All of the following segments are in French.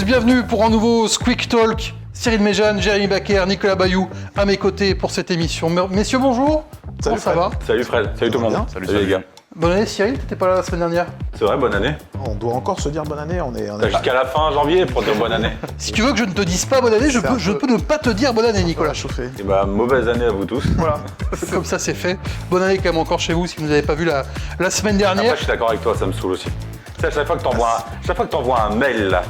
bienvenue pour un nouveau Squeak Talk. Cyril Méjeanne, Jérémy Baker, Nicolas Bayou à mes côtés pour cette émission. Messieurs, bonjour. Salut, comment ça va? Salut Fred, salut tout le monde. Salut les gars. Bonne année Cyril, t'étais pas là la semaine dernière? C'est vrai, bonne année. On doit encore se dire bonne année, on est T'as jusqu'à la fin janvier pour dire bonne année. Si tu veux que je ne te dise pas bonne année, je peux ne pas te dire bonne année Nicolas. chauffé. Et bah, mauvaise année à vous tous. Voilà, comme ça c'est fait. Bonne année quand même encore chez vous si vous ne nous avez pas vu la semaine dernière. Après, je suis d'accord avec toi, ça me saoule aussi. Tu sais, à chaque fois que t'envoies un mail là,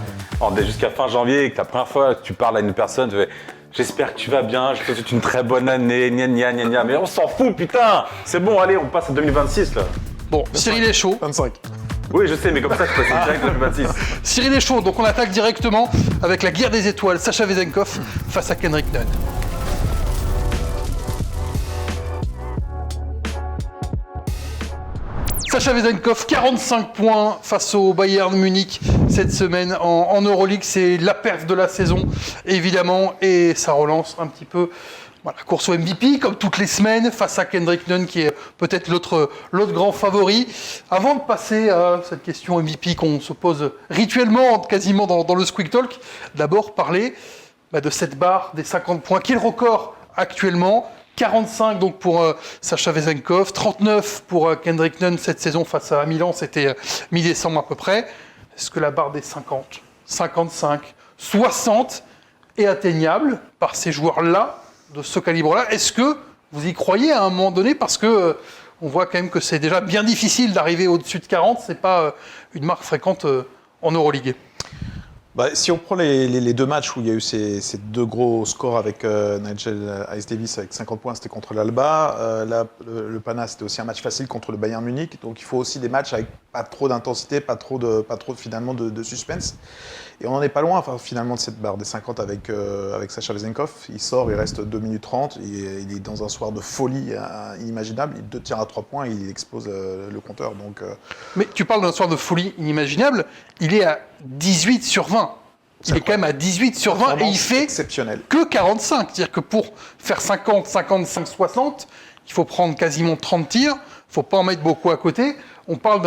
jusqu'à fin janvier, et que la première fois que tu parles à une personne, tu fais j'espère que tu vas bien, je te souhaite une très bonne année, gna gna gna gna. Mais on s'en fout, putain. C'est bon, allez, on passe à 2026 là. Bon, Cyril est chaud. 25. Oui, je sais, mais comme ça, je passe direct à 2026. Cyril est chaud, donc on attaque directement avec la guerre des étoiles. Sacha Vezenkov face à Kendrick Nunn. Sacha Vezenkov, 45 points face au Bayern Munich cette semaine en Euroleague. C'est la perf de la saison, évidemment, et ça relance un petit peu la course au MVP, comme toutes les semaines, face à Kendrick Nunn, qui est peut-être l'autre grand favori. Avant de passer à cette question MVP qu'on se pose rituellement, quasiment dans le Squeak Talk, d'abord parler de cette barre des 50 points, qui est le record actuellement. 45 donc pour Sacha Vezenkov, 39 pour Kendrick Nunn cette saison face à Milan, c'était mi-décembre à peu près. Est-ce que la barre des 50, 55, 60 est atteignable par ces joueurs-là, de ce calibre-là? Est-ce que vous y croyez à un moment donné? Parce que on voit quand même que c'est déjà bien difficile d'arriver au-dessus de 40, c'est pas une marque fréquente en Euroleague. Si on prend les deux matchs où il y a eu ces deux gros scores avec Nigel Hayes-Davis avec 50 points, c'était contre l'Alba. Le Pana, c'était aussi un match facile contre le Bayern Munich. Donc il faut aussi des matchs avec pas trop d'intensité, pas trop finalement de suspense. Et on n'en est pas loin finalement de cette barre des 50 avec Sacha Vezenkov. Il sort, il reste 2 minutes 30. Il est dans un soir de folie inimaginable. Il 2 tirs à 3 points et il explose le compteur. Donc, Mais tu parles d'un soir de folie inimaginable. Il est à 18 sur 20. Il est quand même à 18 sur 20 et il fait que 45. C'est-à-dire que pour faire 50, 55, 60, il faut prendre quasiment 30 tirs. Il ne faut pas en mettre beaucoup à côté. On parle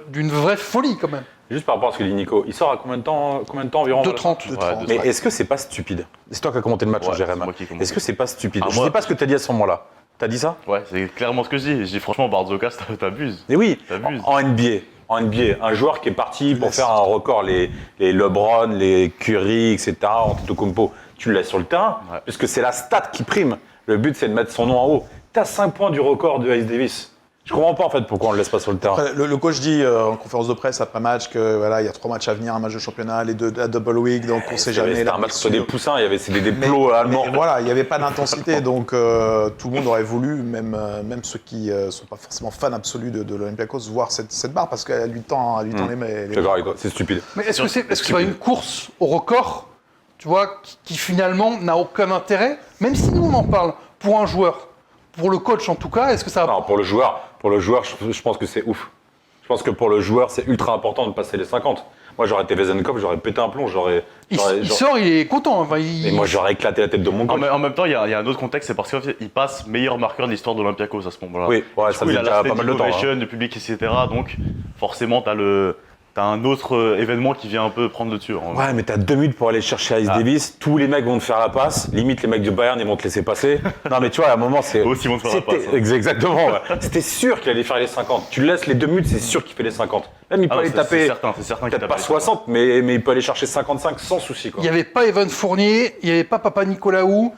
d'une vraie folie quand même. Juste par rapport à ce que dit Nico, il sort à combien de temps environ? 2,30. Mais est-ce que c'est pas stupide? C'est toi qui as commenté le match, Jérémy. Est-ce que c'est pas stupide? Je sais pas ce que tu as dit à ce moment-là. T'as dit ça? Ouais, c'est clairement ce que je dis. Je dis franchement, Barzokas, t'abuses. Mais oui, en NBA, un joueur qui est parti pour faire un record, les LeBron, les Curry, etc., Antetokounmpo, tu le laisses sur le terrain, puisque c'est la stat qui prime. Le but, c'est de mettre son nom en haut. T'as 5 points du record de Hayes-Davis. Je comprends pas en fait pourquoi on le laisse pas sur le terrain. Après, le coach dit en conférence de presse après match que voilà, il y a 3 matchs à venir, un match de championnat, les 2 à double week, donc on sait jamais. C'était un match sur des poussins, il y avait des plots allemands. Mais voilà, il n'y avait pas d'intensité, donc tout le monde aurait voulu, même ceux qui sont pas forcément fans absolus de l'Olympiakos, voir cette barre parce qu'elle lui tend les Je suis d'accord avec toi, c'est stupide. Mais est-ce que c'est pas une course au record, tu vois, qui finalement n'a aucun intérêt, même si nous on en parle pour un joueur, pour le coach en tout cas, est-ce que ça va... Non, pour le joueur, je pense que c'est ouf. Je pense que pour le joueur, c'est ultra important de passer les 50. Moi, j'aurais été Vezenkov, j'aurais pété un plomb, il sort, il est content. Et moi, j'aurais éclaté la tête de mon coach. En même temps, il y a un autre contexte, c'est parce qu'il passe meilleur marqueur de l'histoire de l'Olympiakos à ce moment-là. Oui, ouais, ça fait déjà pas mal de temps. Le public, etc. Donc, forcément, t'as un autre événement qui vient un peu prendre le dessus. Ouais, mais t'as 2 minutes pour aller chercher Hayes-Davis. Tous les mecs vont te faire la passe. Limite, les mecs du Bayern, ils vont te laisser passer. Non, mais tu vois, à un moment, c'est. Aussi, ils vont te faire la passe. Exactement. Ouais. C'était sûr qu'il allait faire les 50. Tu le laisses les 2 minutes, c'est sûr qu'il fait les 50. Même il peut aller taper. C'est certain peut-être pas 60, mais il peut aller chercher 55 sans souci. Il n'y avait pas Evan Fournier, il n'y avait pas Papa Nicolaou.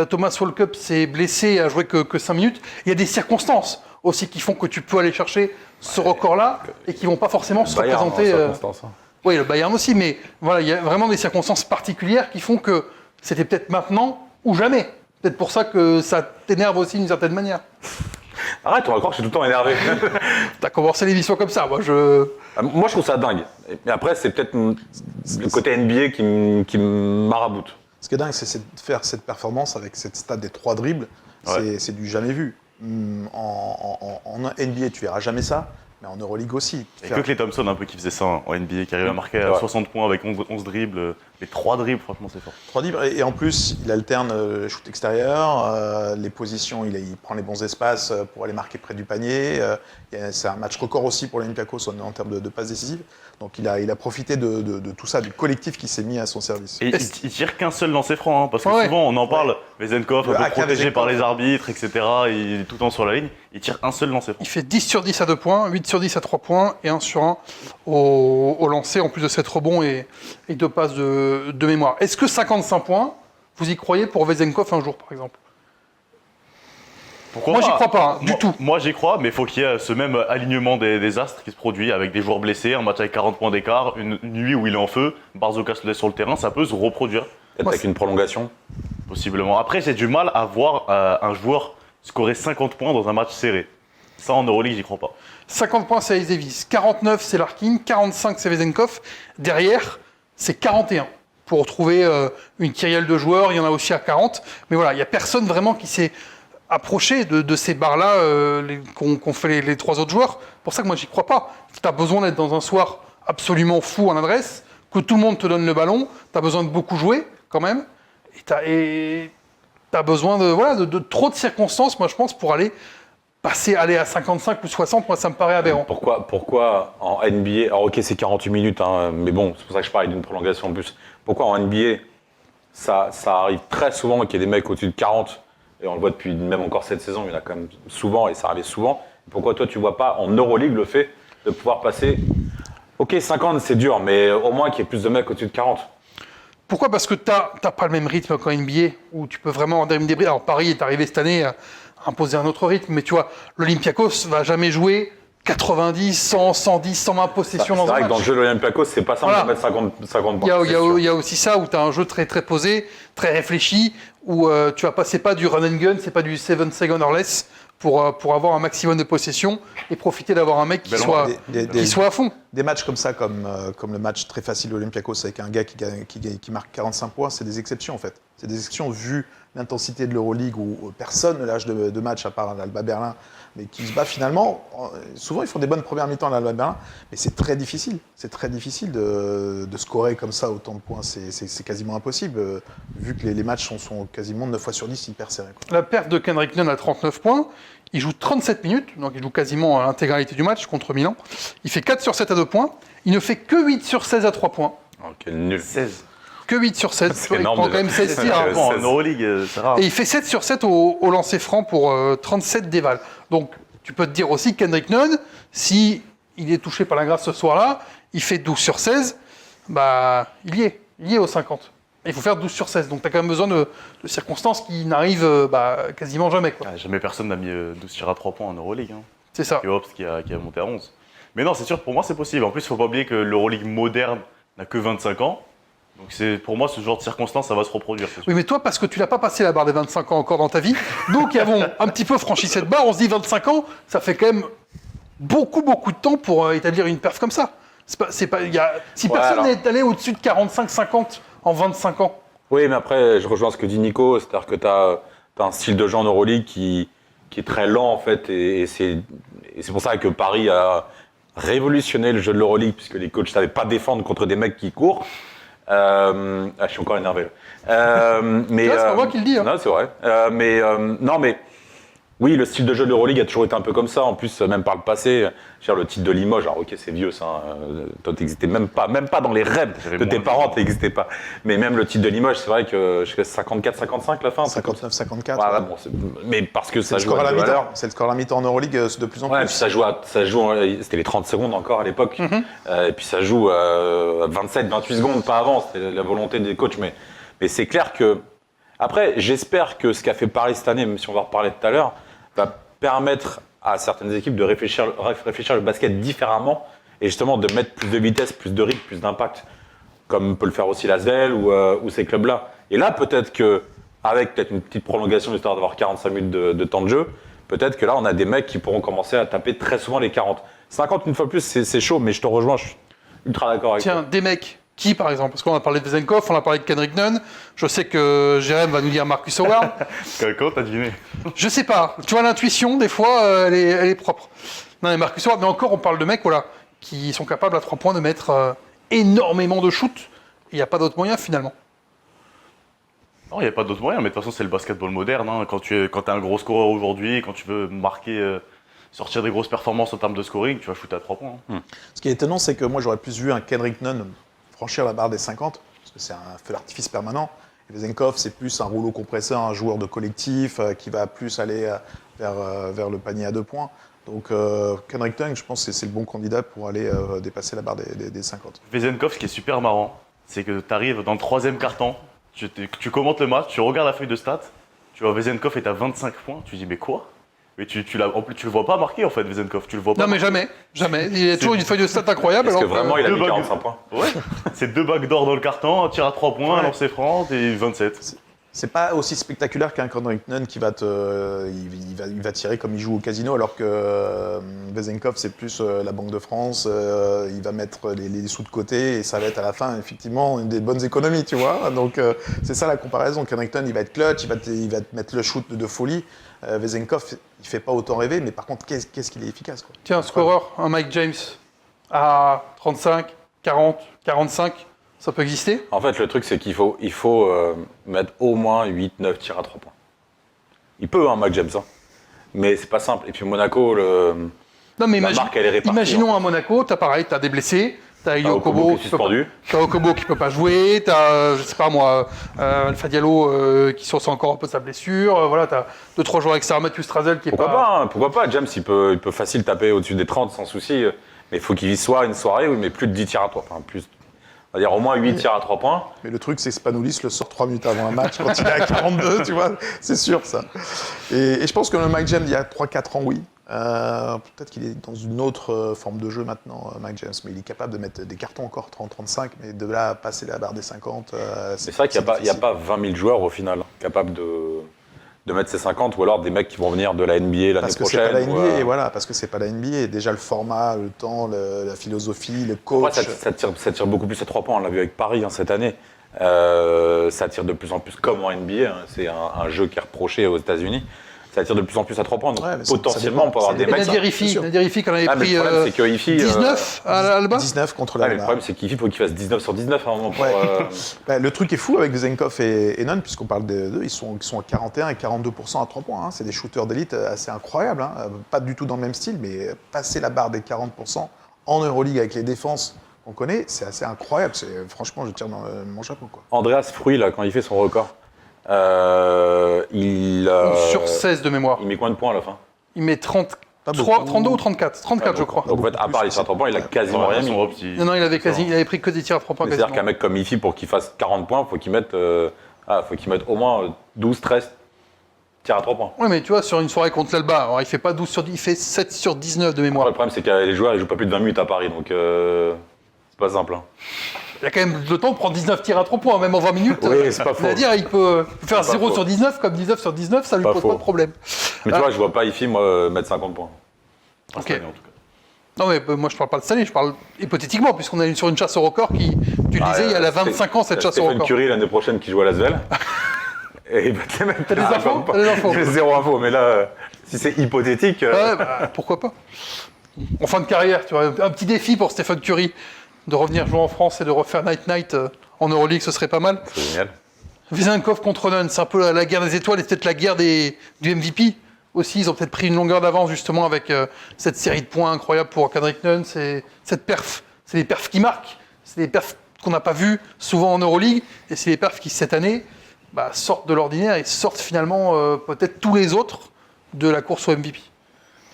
Thomas Walkup s'est blessé, a joué que 5 minutes. Il y a des circonstances aussi qui font que tu peux aller chercher ce record-là et qui ne vont pas forcément se représenter. Oui, le Bayern aussi, mais voilà, il y a vraiment des circonstances particulières qui font que c'était peut-être maintenant ou jamais. Peut-être pour ça que ça t'énerve aussi d'une certaine manière. Arrête, on va croire que je suis tout le temps énervé. T'as commencé l'émission comme ça, moi je trouve ça dingue. Mais après, c'est peut-être le côté NBA qui me maraboute. Ce qui est dingue, c'est de faire cette performance avec cette stat des 3 dribbles. C'est du jamais vu. En NBA, tu verras jamais ça, mais en Euroleague aussi. Il y a que Klay Thompson un peu qui faisait ça en NBA, qui arrivait à marquer à 60 points avec 11 dribbles, Mais 3 dribbles, franchement, c'est fort. 3 dribbles, et en plus, il alterne le shoot extérieur, les positions, il prend les bons espaces pour aller marquer près du panier. C'est un match record aussi pour l'Olympiakos en termes de passes décisives. Donc il a profité de tout ça, du collectif qui s'est mis à son service. Et il tire qu'un seul lancer franc, hein, parce que souvent on en parle, Vezenkov, un peu protégé par les arbitres, etc. Il est tout le temps sur la ligne, il tire un seul lancer franc. Il fait 10 sur 10 à 2 points, 8 sur 10 à 3 points et 1 sur 1 au lancer, en plus de 7 rebonds et 2 passes de mémoire. Est-ce que 55 points, vous y croyez pour Vezenkov un jour, par exemple? Moi, j'y crois pas, du tout. Moi, j'y crois, mais il faut qu'il y ait ce même alignement des astres qui se produit avec des joueurs blessés, un match avec 40 points d'écart, une nuit où il est en feu, Barzokas le laisse sur le terrain, ça peut se reproduire. Peut-être avec une prolongation. Possiblement. Après, j'ai du mal à voir un joueur scorer 50 points dans un match serré. Ça, en Euroleague, j'y crois pas. 50 points, c'est Ice Davis. 49, c'est Larkin. 45, c'est Vezenkov. Derrière, c'est 41. Pour retrouver une kyrielle de joueurs, il y en a aussi à 40. Mais voilà, il n'y a personne vraiment qui s'est approché de ces barres-là qu'ont fait les 3 autres joueurs. C'est pour ça que moi, j'y crois pas. Tu as besoin d'être dans un soir absolument fou en adresse, que tout le monde te donne le ballon. Tu as besoin de beaucoup jouer, quand même. Et tu as besoin de trop de circonstances, moi, je pense, pour aller à 55 ou 60, moi ça me paraît aberrant. Pourquoi en NBA, alors ok c'est 48 minutes, hein, mais bon, c'est pour ça que je parlais d'une prolongation en plus. Pourquoi en NBA, ça arrive très souvent qu'il y ait des mecs au-dessus de 40, et on le voit depuis même encore cette saison, il y en a quand même souvent, et ça arrive souvent. Pourquoi toi tu vois pas en Euroleague le fait de pouvoir passer, ok 50 c'est dur, mais au moins qu'il y ait plus de mecs au-dessus de 40? Pourquoi ? Parce que t'as pas le même rythme qu'en NBA, où tu peux vraiment avoir une débris. Alors Paris est arrivé cette année à imposer un autre rythme, mais tu vois, l'Olympiakos va jamais jouer 90, 100, 110, 120 possessions dans un match. C'est vrai que dans le jeu de l'Olympiakos, c'est pas simple de mettre 50 points. Il y a aussi ça, où tu as un jeu très très posé, très réfléchi, où tu vas passer pas du run and gun, c'est pas du 7 seconds or less, pour avoir un maximum de possession et profiter d'avoir un mec qui soit à fond. Des matchs comme ça, comme le match très facile de l'Olympiakos avec un gars qui marque 45 points, c'est des exceptions en fait. C'est des exceptions vu l'intensité de l'Euroleague où personne ne lâche de match à part l'Alba Berlin, mais qui se bat finalement. Souvent, ils font des bonnes premières mi-temps à l'Alba Berlin, mais c'est très difficile. C'est très difficile de scorer comme ça autant de points. C'est quasiment impossible, vu que les matchs sont quasiment 9 fois sur 10 hyper serrés. La perte de Kendrick Nunn à 39 points, il joue 37 minutes, donc il joue quasiment l'intégralité du match contre Milan. Il fait 4 sur 7 à 2 points. Il ne fait que 8 sur 16 à 3 points. Ok, nul. 16. Que 8 sur 7. C'est il énorme prend déjà. quand même 16 tirs. En Euroleague, c'est rare. Et il fait 7 sur 7 au lancer franc pour 37 déval. Donc, tu peux te dire aussi que Kendrick Nunn, si il est touché par la grâce ce soir-là, il fait 12 sur 16, bah, il y est au 50. Et il faut faire 12 sur 16. Donc, tu as quand même besoin de circonstances qui n'arrivent quasiment jamais. Quoi. Jamais personne n'a mis 12 tirs à 3 points en Euroleague. Hein. C'est ça. Et Hobbs qui a monté à 11. Mais non, c'est sûr, pour moi, c'est possible. En plus, il ne faut pas oublier que l'Euroleague moderne n'a que 25 ans. Donc pour moi, ce genre de circonstances, ça va se reproduire. Oui, mais toi, parce que tu l'as pas passé la barre des 25 ans encore dans ta vie, donc qui avons un petit peu franchi cette barre, on se dit 25 ans, ça fait quand même beaucoup de temps pour établir une perf comme ça. Si personne n'est allé au-dessus de 45-50 en 25 ans. Oui, mais après, je rejoins ce que dit Nico, c'est-à-dire que tu as un style de jeu en Euroleague qui est très lent, en fait, et c'est pour ça que Paris a révolutionné le jeu de l'Euroleague, puisque les coachs ne savaient pas défendre contre des mecs qui courent. Je suis encore énervé là. Mais c'est pas moi qui le dis. Hein. Non, c'est vrai. Non, mais oui, le style de jeu de l'Euroleague a toujours été un peu comme ça. En plus, même par le passé, le titre de Limoges, alors ok, c'est vieux ça. Toi, t'existais même pas dans les rêves de tes parents, t'existais pas. Mais même le titre de Limoges, c'est vrai que je fais 54-55 la fin. 59-54. Voilà, bon, mais parce que ça joue à la mi-temps. C'est le score à la mi-temps en Euroleague de plus en plus. Ouais, puis ça joue, c'était les 30 secondes encore à l'époque. Et puis ça joue 27-28 secondes, pas avant. C'était la volonté des coachs. Mais c'est clair que. Après, j'espère que ce qu'a fait Paris cette année, même si on va en reparler tout à l'heure, va permettre à certaines équipes de réfléchir le basket différemment et justement de mettre plus de vitesse, plus de rythme, plus d'impact, comme peut le faire aussi l'Asvel ou ces clubs-là. Et là, peut-être qu'avec peut-être une petite prolongation, histoire d'avoir 45 minutes de temps de jeu, peut-être que là, on a des mecs qui pourront commencer à taper très souvent les 40. 50 une fois plus, c'est chaud, mais je te rejoins, je suis ultra d'accord avec toi. Tiens, des mecs. Qui, par exemple? Parce qu'on a parlé de Vezenkov, on a parlé de Kendrick Nunn. Je sais que Jérém va nous dire Marcus Howard. Comment t'as deviné? Je sais pas. Tu vois, l'intuition, des fois, elle est propre. Non, mais Marcus Howard, mais encore, on parle de mecs qui sont capables à 3 points de mettre énormément de shoots il n'y a pas d'autre moyen finalement. Non, il n'y a pas d'autre moyen, mais de toute façon, c'est le basketball moderne. Hein. Quand tu es un gros scoreur aujourd'hui, quand tu veux marquer, sortir des grosses performances en termes de scoring, tu vas shooter à 3 points. Hein. Ce qui est étonnant, c'est que moi, j'aurais plus vu un Kendrick Nunn franchir la barre des 50, parce que c'est un feu d'artifice permanent. Et Vezenkov, c'est plus un rouleau compresseur, un joueur de collectif qui va plus aller vers le panier à 2 points. Donc, Kendrick Nunn, je pense que c'est le bon candidat pour aller dépasser la barre des 50. Vezenkov, ce qui est super marrant, c'est que tu arrives dans le 3e quart-temps, tu commentes le match, tu regardes la feuille de stats, tu vois Vezenkov est à 25 points, tu dis mais quoi? Mais tu le vois pas marquer en fait, Vezenkov, tu le vois pas. Non mais jamais. Il a toujours une feuille de stats incroyable. Est-ce que alors vraiment il a mis deux 45 points? Ouais, c'est 2 bacs d'or dans le carton, un tir à 3 points, un lancer franc et 27. C'est pas aussi spectaculaire qu'un Kendrick Nunn qui va il va tirer comme il joue au casino, alors que Vezenkov, c'est plus la Banque de France, il va mettre les sous de côté et ça va être à la fin, effectivement, des bonnes économies, tu vois. Donc, c'est ça la comparaison. Kendrick Nunn, il va être clutch, il va te mettre le shoot de folie. Vezenkov, il fait pas autant rêver, mais par contre, qu'est-ce qu'il est efficace, quoi. Tiens, un scoreur, un Mike James à 35, 40, 45, ça peut exister? En fait, le truc, c'est qu'il faut mettre au moins 8-9 tirs à 3 points. Il peut, hein, Mike James, hein. Mais c'est pas simple. Et puis Monaco, Non mais la marque, elle est répartie. imaginons en à Monaco, t'as des blessés, t'as Elio Okobo Kobo qui est suspendu. T'as Okobo qui peut pas jouer, t'as, je sais pas moi, Alpha Diallo qui sort encore un peu de sa blessure, voilà, t'as 2-3 joueurs extérieurs, Mathieu Strazel qui est Pourquoi pas James, il peut facile taper au-dessus des 30 sans souci. Mais il faut qu'il vise soit une soirée où il met plus de 10 tirs à 3 points. On va dire au moins 8 tirs à 3 points. Mais le truc, c'est que Spanoulis le sort 3 minutes avant un match quand il est à 42, tu vois, c'est sûr ça. Et je pense que le Mike James, il y a 3-4 ans, oui. Peut-être qu'il est dans une autre forme de jeu maintenant, Mike James, mais il est capable de mettre des cartons encore 30-35, mais de là à passer la barre des 50, C'est vrai qu'il n'y a pas 20 000 joueurs au final capables de mettre ces 50, ou alors des mecs qui vont venir de la NBA l'année prochaine. Parce que c'est pas la NBA, et voilà, parce que c'est pas la NBA. Déjà le format, le temps, la philosophie, le coach. Ouais, ça tire beaucoup plus à 3 points, on l'a vu avec Paris cette année. Ça tire de plus en plus comme en NBA, hein. C'est un jeu qui est reproché aux États-Unis. Ça tire de plus en plus à 3 points, donc Ouais, potentiellement on peut avoir des mecs. Nadir Ifi qu'on avait Ah, mais pris le problème, c'est que Ifi, 19 à l'Alba. 19 contre Ah, la mais le problème, c'est qu'Ifi, il faut qu'il fasse 19 sur 19 à un moment. Ouais. Le truc est fou avec Vezenkov et Nunn, puisqu'on parle d'eux, ils sont à 41 et 42% à 3 points. Hein. C'est des shooters d'élite assez incroyables. Hein. Pas du tout dans le même style, mais passer la barre des 40% en Euroleague avec les défenses qu'on connaît, c'est assez incroyable. Franchement, je tire dans mon chapeau, quoi. Andreas Fruy, là, quand il fait son record, Sur 16 de mémoire. il met combien de points à la fin? Il met 32 ou 34 34, je crois. Donc en fait, à part les tirs à 3 points, il a quasiment rien mis. Non, il avait pris que des tirs à 3 points. C'est-à-dire quasiment. qu'un mec comme Ifi, pour qu'il fasse 40 points, faut qu'il mette au moins 12-13 tirs à 3 points. Oui, mais tu vois, sur une soirée contre l'Alba, alors il fait pas 12 sur 10, il fait 7 sur 19 de mémoire. Après, le problème, c'est que les joueurs, ils jouent pas plus de 20 minutes à Paris, donc c'est pas simple. Hein. Il a quand même le temps de prendre 19 tirs à 3 points, même en 20 minutes. Oui, c'est pas faux. C'est-à-dire, il peut faire C'est pas 0 faux. sur 19, comme 19 sur 19, ça lui Pas pose faux. pas de problème. Mais tu vois, je vois pas Ifi, moi, mettre 50 points. Ok. En tout cas. Non, mais moi, je parle pas de cette année, je parle hypothétiquement, puisqu'on est sur une chasse au record qui, tu le disais, il y a la 25 ans, cette chasse au Stephen record. Curry, l'année prochaine, qui joue à Lasvel. Et il va te les mettre. T'as des infos T'as des infos J'ai zéro info, mais là, si c'est hypothétique. Ouais, bah, pourquoi pas. En fin de carrière, tu vois, un petit défi pour Stephen Curry, de revenir jouer en France et de refaire Night en Euroleague, ce serait pas mal. C'est génial. Vezenkov contre Nunn, c'est un peu la guerre des étoiles et peut-être la guerre du MVP. Aussi, ils ont peut-être pris une longueur d'avance justement avec cette série de points incroyable pour Kendrick Nunn. C'est cette perf, c'est des perfs qui marquent, c'est des perfs qu'on n'a pas vus souvent en Euroleague, et c'est des perfs qui cette année sortent de l'ordinaire et sortent finalement peut-être tous les autres de la course au MVP.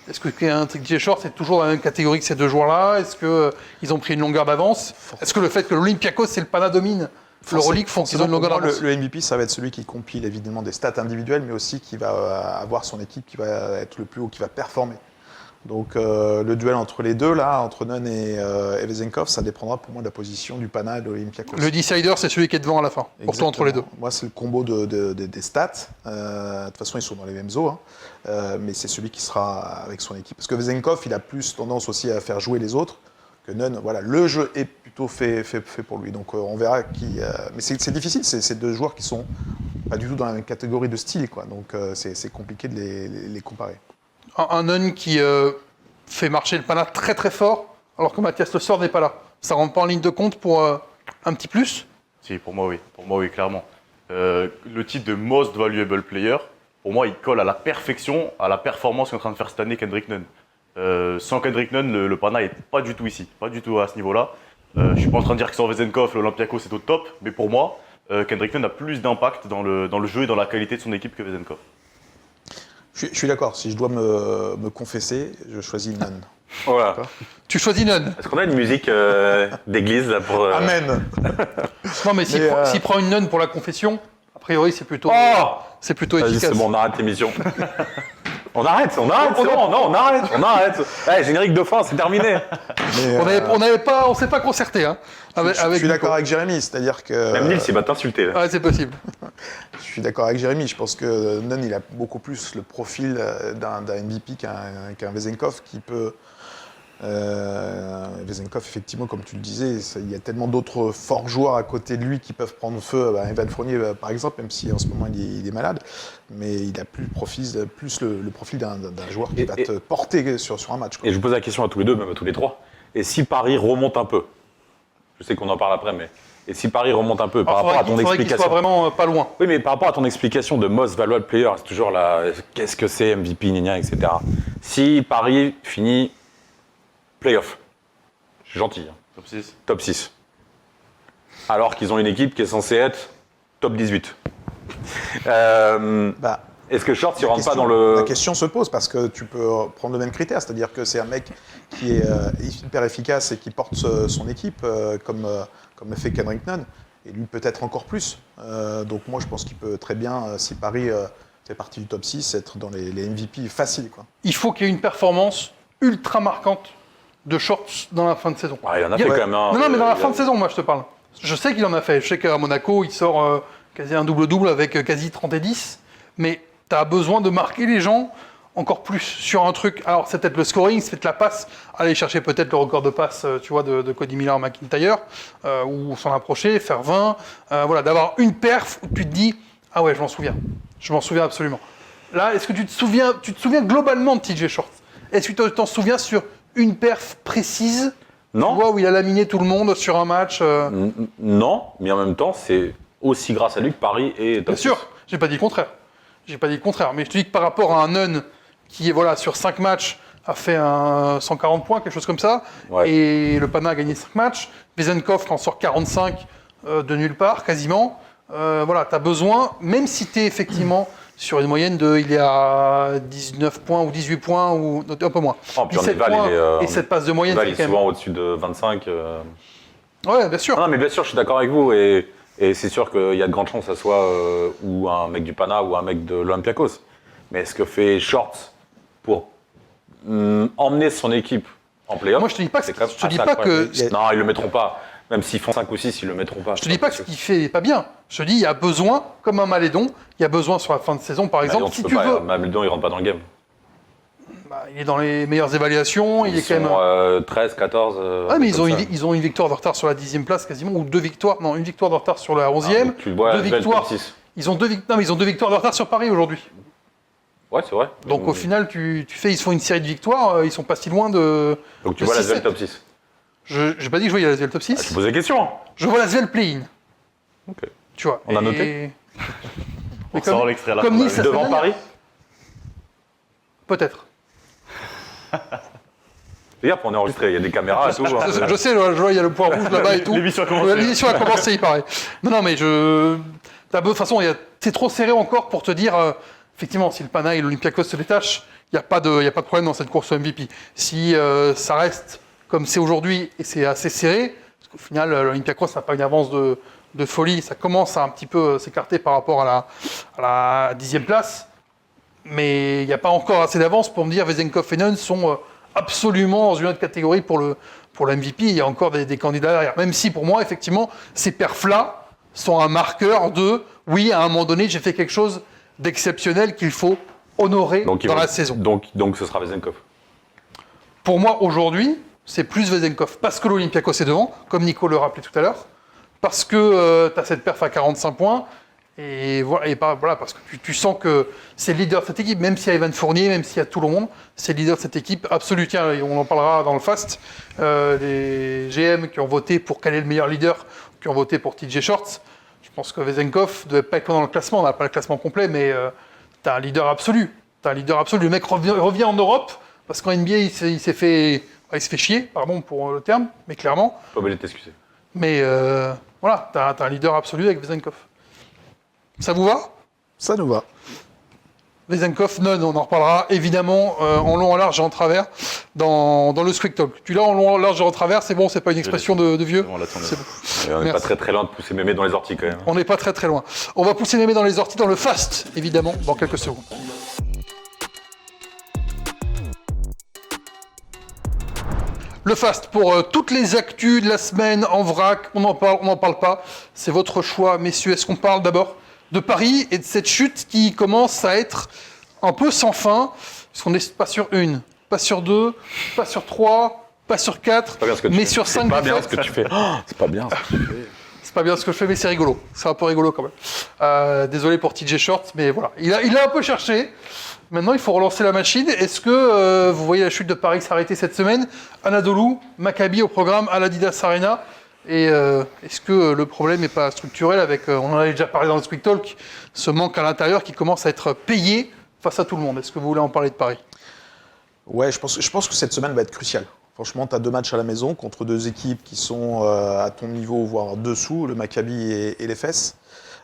Est-ce que TJ Short c'est toujours dans la même catégorie que ces deux joueurs-là? Est-ce qu'ils ont pris une longueur d'avance? Est-ce que le fait que l'Olympiakos c'est le Pana domine l'Euroleague font qu'ils ont une longueur d'avance? Le MVP, ça va être celui qui compile évidemment des stats individuelles, mais aussi qui va avoir son équipe qui va être le plus haut, qui va performer. Donc le duel entre les deux, là, entre Nunn et Vezenkov, ça dépendra pour moi de la position du Pana et de l'Olympiakos. Le decider, c'est celui qui est devant à la fin, pour toi entre les deux. Moi, c'est le combo des stats. De toute façon, ils sont dans les mêmes eaux, hein. Mais c'est celui qui sera avec son équipe. Parce que Vezenkov, il a plus tendance aussi à faire jouer les autres que Nunn. Voilà, le jeu est plutôt fait pour lui. Donc on verra qui. Mais c'est difficile, c'est deux joueurs qui sont pas du tout dans la même catégorie de style, quoi. Donc c'est compliqué de les comparer. Un Nunn qui fait marcher le Pana très très fort, alors que Mathias Le Sort n'est pas là. Ça rentre pas en ligne de compte pour un petit plus? Si, pour moi, oui. Pour moi, oui, clairement. Le titre de Most Valuable Player, pour moi, il colle à la perfection à la performance qu'est en train de faire cette année Kendrick Nunn. Sans Kendrick Nunn, le Pana n'est pas du tout ici, pas du tout à ce niveau-là. Je ne suis pas en train de dire que sans Vezenkov, l'Olympiakos est au top, mais pour moi, Kendrick Nunn a plus d'impact dans le jeu et dans la qualité de son équipe que Vezenkov. Je suis d'accord. Si je dois me confesser, je choisis Nunn. Voilà. Tu choisis Nunn. Est-ce qu'on a une musique d'église là pour. Amen. Non, mais s'il Mais, s'il prend une Nunn pour la confession, a priori, c'est plutôt, Oh efficace. Vas-y, c'est bon, on arrête l'émission. On arrête, c'est bon, non, on arrête. Eh, générique de fin, c'est terminé. Mais, On s'est pas concerté, hein. je suis Nico. d'accord avec Jérémy, c'est-à-dire que. Même Nils, il va t'insulter. là. Ouais, c'est possible. Je suis d'accord avec Jérémy. Je pense que Nunn, il a beaucoup plus le profil d'un MVP qu'un Vezenkov qui peut. Vezenkov, effectivement, comme tu le disais, il y a tellement d'autres forts joueurs à côté de lui qui peuvent prendre feu. Evan Fournier, par exemple, même si en ce moment il est malade, mais il a plus le profil d'un joueur qui va te porter sur un match. Quoi. Et je vous pose la question à tous les deux, même à tous les trois. Et si Paris remonte un peu, je sais qu'on en parle après, mais et si Paris remonte un peu par rapport à ton Il faudrait qu'il explication. soit vraiment pas loin. Oui, mais par rapport à ton explication de Most Valuable Player, c'est toujours là, qu'est-ce que c'est MVP, gna, etc. Si Paris finit playoff, je suis gentil, hein, Top 6. top 6, alors qu'ils ont une équipe qui est censée être top 18. Bah, Est-ce que Short, il rentre pas question- dans le... La question se pose parce que tu peux prendre le même critère, c'est-à-dire que c'est un mec qui est hyper efficace et qui porte son équipe comme le fait Kendrick Nunn, et lui peut-être encore plus. Donc moi je pense qu'il peut très bien, si Paris fait partie du top 6, être dans les MVP faciles. Quoi. Il faut qu'il y ait une performance ultra marquante de Shorts dans la fin de saison. Ah, il en a fait quand même un. Non, mais dans la fin de saison, moi, je te parle. Je sais qu'il en a fait. Je sais qu'à Monaco, il sort quasi un double-double avec quasi 30 et 10. Mais tu as besoin de marquer les gens encore plus sur un truc. Alors, c'est peut-être le scoring, c'est peut-être la passe. Aller chercher peut-être le record de passe, tu vois, de Cody Miller McIntyre, ou s'en approcher, faire 20. Voilà, d'avoir une perf où tu te dis, ah ouais, je m'en souviens. Je m'en souviens absolument. Là, est-ce que tu te souviens globalement de TJ Shorts? Est-ce que tu t'en souviens sur une perf précise? Non. Tu vois, où il a laminé tout le monde sur un match. Non, mais en même temps, c'est aussi grâce à lui que Paris est top Bien 6. sûr, j'ai pas dit le contraire. Mais je te dis que par rapport à un Nunn qui, voilà, sur 5 matchs, a fait un 140 points, quelque chose comme ça, Ouais. et le Pana a gagné 5 matchs, Vezenkov en sort 45 de nulle part, quasiment. Voilà, tu as besoin, même si tu es effectivement sur une moyenne de, il est à 19 points ou 18 points, ou un peu moins. Oh, puis en 17 Eval, points il est, et 7 passes de moyenne, Eval, c'est il est quand même... souvent au-dessus de 25. Ouais, bien sûr. Non, mais bien sûr, je suis d'accord avec vous. Et c'est sûr qu'il y a de grandes chances que ça soit ou un mec du Pana ou un mec de l'Olympiakos. Mais est-ce que fait Shorts pour emmener son équipe en playoff? Moi, je te dis pas que- c'est quand même je te dis assez pas incroyable. que- Non, ils le mettront pas. Même s'ils font 5 ou 6, ils le mettront pas. Je te dis pas que ce qu'il fait n'est pas bien. Je te dis, il y a besoin, comme un Malédon, il y a besoin sur la fin de saison, par exemple, si tu veux. Mameldon, il rentre pas dans le game. Bah, il est dans les meilleures évaluations, il Ils est quand même... sont 13, 14. Ah, mais comme ça. ils ont une victoire de retard sur la 10e place quasiment, ou 2 victoires, non, une victoire de retard sur la 11e. donc tu le vois, 2 Asvel, top victoires. 6. Ils ont 2 victoires de retard sur Paris aujourd'hui. Ouais, c'est vrai. Donc au final, ils se font une série de victoires, ils sont pas si loin de. Donc tu de vois la 6-7. top 6. J'ai pas dit que je voyais la Svel top 6. Ah, je te pose la question. Je vois la Svel play-in. Ok. Tu vois. On a et- noté On Mais sort l'extrait à la comme fin. Nice, la Devant semaine Paris. dernière. Peut-être. Regarde, on est enregistré, il y a des caméras et tout. hein. Je sais, je vois, il y a le point rouge là-bas et tout. L'émission a commencé. L'émission a commencé, il paraît. Non, mais de toute façon, c'est trop serré encore pour te dire, effectivement, si le Pana et l'Olympiakos se détachent, il n'y a pas de problème dans cette course au MVP. Si ça reste comme c'est aujourd'hui et c'est assez serré, parce qu'au final, l'Olympiakos n'a pas une avance de folie, ça commence à un petit peu s'écarter par rapport à la 10e place, mais il n'y a pas encore assez d'avance pour me dire Vezenkov et Nunn sont absolument dans une autre catégorie pour le MVP. Il y a encore des candidats derrière. Même si pour moi, effectivement, ces perfs-là sont un marqueur de oui, à un moment donné, j'ai fait quelque chose d'exceptionnel qu'il faut honorer dans la saison. Donc ce sera Vezenkov. Pour moi, aujourd'hui, c'est plus Vezenkov. Parce que l'Olympiakos est devant, comme Nico le rappelait tout à l'heure. Parce que tu as cette perf à 45 points. Et voilà, parce que tu sens que c'est le leader de cette équipe, même s'il y a Evan Fournier, même s'il y a tout le monde, c'est le leader de cette équipe absolu. Tiens, on en parlera dans le Fast. Les GM qui ont voté pour quel est le meilleur leader, qui ont voté pour TJ Shorts. Je pense que Vezenkov ne devait pas être dans le classement, on n'a pas le classement complet, mais tu as un leader absolu. Le mec revient en Europe, parce qu'en NBA, il se fait chier, pardon pour le terme, mais clairement. Pas obligé de t'excuser. Mais voilà, tu as un leader absolu avec Vezenkov. Ça vous va ? Ça nous va. Vezenkov, non, on en reparlera évidemment en long, en large et en travers dans le Squeak Talk. Tu l'as en long, en large et en travers, c'est bon, c'est pas une expression de vieux. On l'attendait. C'est bon. Et on n'est pas Merci. très loin de pousser mémé dans les orties quand même. On n'est pas très loin. On va pousser Mémé dans les orties, dans le fast, évidemment, dans quelques secondes. Le fast pour toutes les actus de la semaine en vrac, on en parle pas. C'est votre choix, messieurs. Est-ce qu'on parle d'abord de Paris et de cette chute qui commence à être un peu sans fin, parce qu'on n'est pas sur une, pas sur deux, pas sur trois, pas sur quatre, mais sur cinq C'est pas bien défaites. ce que tu fais. Oh, c'est pas bien ce que tu fais. C'est pas bien ce que je fais, mais c'est rigolo. C'est un peu rigolo quand même. Désolé pour TJ Shorts, mais voilà. Il a un peu cherché. Maintenant, il faut relancer la machine. Est-ce que vous voyez la chute de Paris s'arrêter cette semaine ? Anadolu, Maccabi au programme à l'Adidas Arena. Et est-ce que le problème n'est pas structurel avec, on en avait déjà parlé dans le Squeak Talk, ce manque à l'intérieur qui commence à être payé face à tout le monde ? Est-ce que vous voulez en parler de Paris ? Ouais, je pense que cette semaine va être cruciale. Franchement, tu as 2 matchs à la maison contre 2 équipes qui sont à ton niveau, voire dessous, le Maccabi et les Fesses.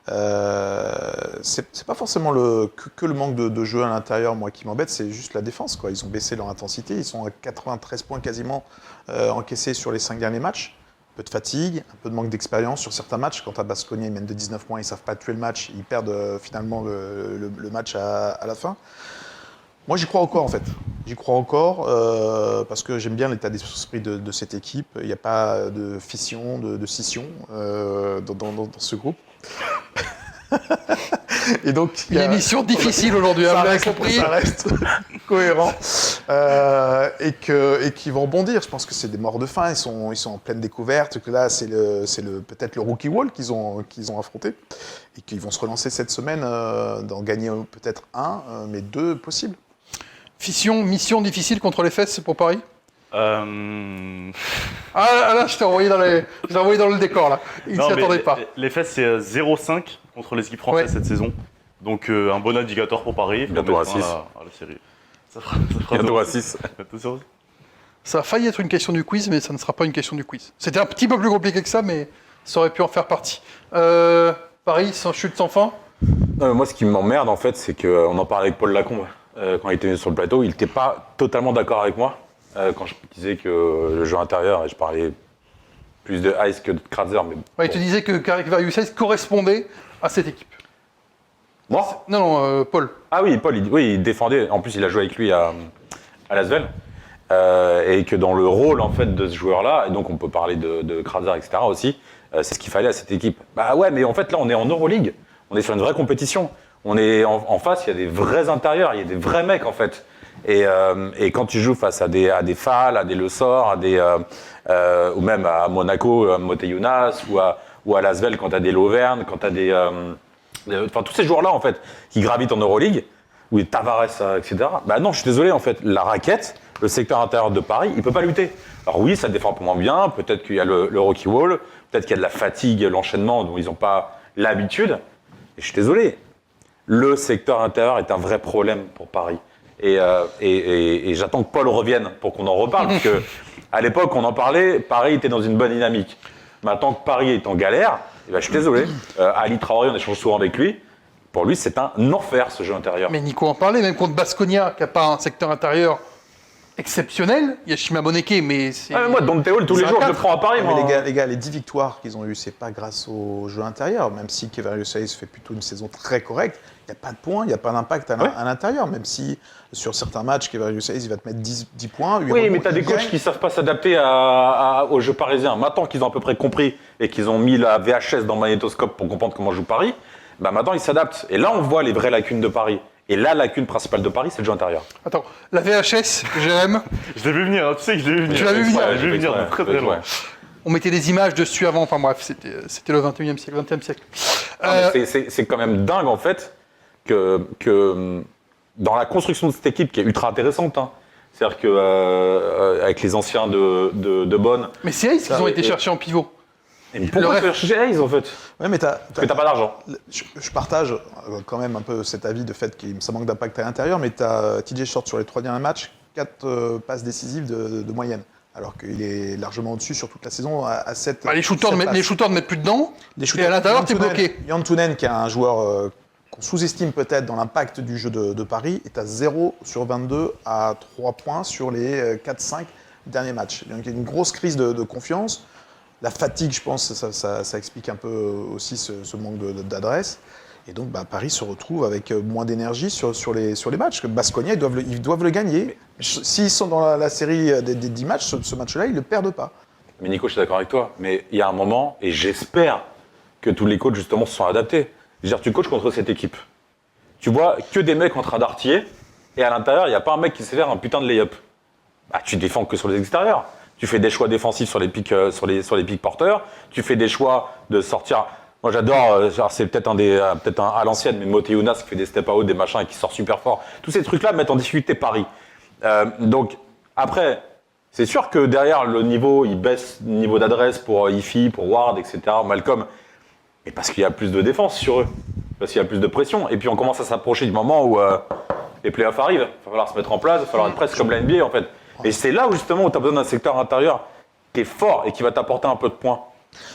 C'est pas forcément que le manque de jeu à l'intérieur, moi, qui m'embête, c'est juste la défense, quoi. Ils ont baissé leur intensité, ils sont à 93 points quasiment encaissés sur les 5 derniers matchs. Un peu de fatigue, un peu de manque d'expérience sur certains matchs. Quand à Baskonia, ils mènent de 19 points, ils ne savent pas tuer le match, ils perdent finalement le match à la fin. Moi, j'y crois encore, en fait. J'y crois encore parce que j'aime bien l'état d'esprit de cette équipe. Il n'y a pas de fission, de scission dans ce groupe. Et donc, Une émission difficile aujourd'hui, vous l'avez compris. Ça reste cohérent. Et qu'ils vont rebondir. Je pense que c'est des morts de faim. Ils sont en pleine découverte. Que là, c'est peut-être le rookie wall qu'ils ont affronté. Et qu'ils vont se relancer cette semaine, d'en gagner peut-être mais 2 possibles. Mission difficile contre les Fesses pour Paris ? Euh, Ah là, je t'ai envoyé dans le décor là. Il ne s'y attendait pas. Les Fesses, c'est 0-5 contre les équipes françaises cette saison. Donc un bon indicateur pour Paris. Bientôt à 6. À la série. Ça fera Bientôt à 6. Ça a failli être une question du quiz, mais ça ne sera pas une question du quiz. C'était un petit peu plus compliqué que ça, mais ça aurait pu en faire partie. Paris, sans chute sans fin ? Non, mais moi, ce qui m'emmerde, en fait, c'est qu'on en parlait avec Paul Lacombe quand il était venu sur le plateau. Il n'était pas totalement d'accord avec moi quand je disais que le jeu intérieur, et je parlais plus de Ice que de Kratzer. Mais Il te disait que Karius correspondait à cette équipe. moi Non, Paul. Ah oui, Paul, il défendait. En plus, il a joué avec lui à Lasvel. Et que dans le rôle, en fait, de ce joueur-là, et donc on peut parler de Kratzer, etc. aussi, c'est ce qu'il fallait à cette équipe. Bah ouais, mais en fait, là, on est en Euroleague. On est sur une vraie compétition. On est en face, il y a des vrais intérieurs, il y a des vrais mecs, en fait. Et quand tu joues face à des Fall, à des Le Sort, ou même à Monaco, à Moteyunas, ou à Lasvel, quand tu as des Loverne, quand tu as enfin, tous ces joueurs-là, en fait, qui gravitent en Euroleague, ou des Tavares, etc. Bah non, je suis désolé, en fait, la raquette, le secteur intérieur de Paris, il peut pas lutter. Alors oui, ça défend un peu moins bien, peut-être qu'il y a le Rocky Wall, peut-être qu'il y a de la fatigue, l'enchaînement, dont ils n'ont pas l'habitude. Et je suis désolé, le secteur intérieur est un vrai problème pour Paris. Et j'attends que Paul revienne pour qu'on en reparle, parce que à l'époque, on en parlait, Paris était dans une bonne dynamique. Maintenant que Paris est en galère, eh ben, je suis désolé, Ali Traoré, on échange souvent avec lui, pour lui, c'est un enfer, ce jeu intérieur. Mais Nico en parlait, même contre Baskonia, qui n'a pas un secteur intérieur exceptionnel. Il y a Shima Boneke, mais c'est... Ah, mais moi, Dante Hall, tous les jours, je le prends à Paris. Mais moi. les gars, les 10 victoires qu'ils ont eues, c'est pas grâce au jeu intérieur. Même si Kevarius Hayes fait plutôt une saison très correcte, il n'y a pas de points, il n'y a pas d'impact à l'intérieur. Même si sur certains matchs, Kevarius Hayes il va te mettre 10 points. Oui, mais tu as des coachs qui ne savent pas s'adapter au jeu parisien. Maintenant qu'ils ont à peu près compris et qu'ils ont mis la VHS dans le magnétoscope pour comprendre comment joue Paris, bah maintenant ils s'adaptent. Et là, on voit les vraies lacunes de Paris. Et la lacune principale de Paris, c'est le jeu intérieur. Attends, la VHS, Jérém, Je l'ai vu venir, hein, tu sais que je l'ai vu venir. Tu l'as vu venir Ouais, je l'ai vu venir de très très loin. on mettait des images dessus avant. Enfin bref, c'était le 21e siècle, 20e siècle. C'est quand même dingue, en fait, que dans la construction de cette équipe, qui est ultra intéressante, hein, c'est-à-dire qu'avec les anciens de Bonn... Mais c'est Hayes qu'ils ont été chercher en pivot. Et pourquoi tu vas chercher Hayes en fait? Ouais, mais Parce que t'as pas d'argent. je partage quand même un peu cet avis de fait que ça manque d'impact à l'intérieur, mais tu as TJ Short sur les 3 derniers matchs, 4 passes décisives de moyenne. Alors qu'il est largement au-dessus sur toute la saison à 7. Les shooters ne mettent plus dedans. Et à l'intérieur, t'es bloqué. Yantunen, qui est un joueur qu'on sous-estime peut-être dans l'impact du jeu de Paris, est à 0 sur 22 à 3 points sur les 4-5 derniers matchs. Donc il y a une grosse crise de confiance. La fatigue, je pense, ça explique un peu aussi ce manque d'adresse. Et donc Paris se retrouve avec moins d'énergie sur les matchs. Baskonia, ils doivent le gagner. S'ils sont dans la série des 10 matchs, ce match-là, ils ne le perdent pas. Mais Nico, je suis d'accord avec toi. Mais il y a un moment, et j'espère que tous les coachs, justement, se sont adaptés. Je veux dire, tu coaches contre cette équipe. Tu vois que des mecs en train d'artiller, et à l'intérieur, il n'y a pas un mec qui sait faire un putain de lay-up. Tu défends que sur les extérieurs. Tu fais des choix défensifs sur les pics porteurs. Tu fais des choix de sortir. Moi, j'adore. C'est peut-être un à l'ancienne, mais Moteyounas qui fait des step out, des machins et qui sort super fort. Tous ces trucs-là mettent en difficulté Paris. Donc après, c'est sûr que derrière le niveau, il baisse le niveau d'adresse pour Ifi, pour Ward, etc. Malcolm, mais parce qu'il y a plus de défense sur eux, parce qu'il y a plus de pression. Et puis on commence à s'approcher du moment où les playoffs arrivent. Il va falloir se mettre en place, il va falloir être presque comme la NBA en fait. Et c'est là où justement tu as besoin d'un secteur intérieur qui est fort et qui va t'apporter un peu de points.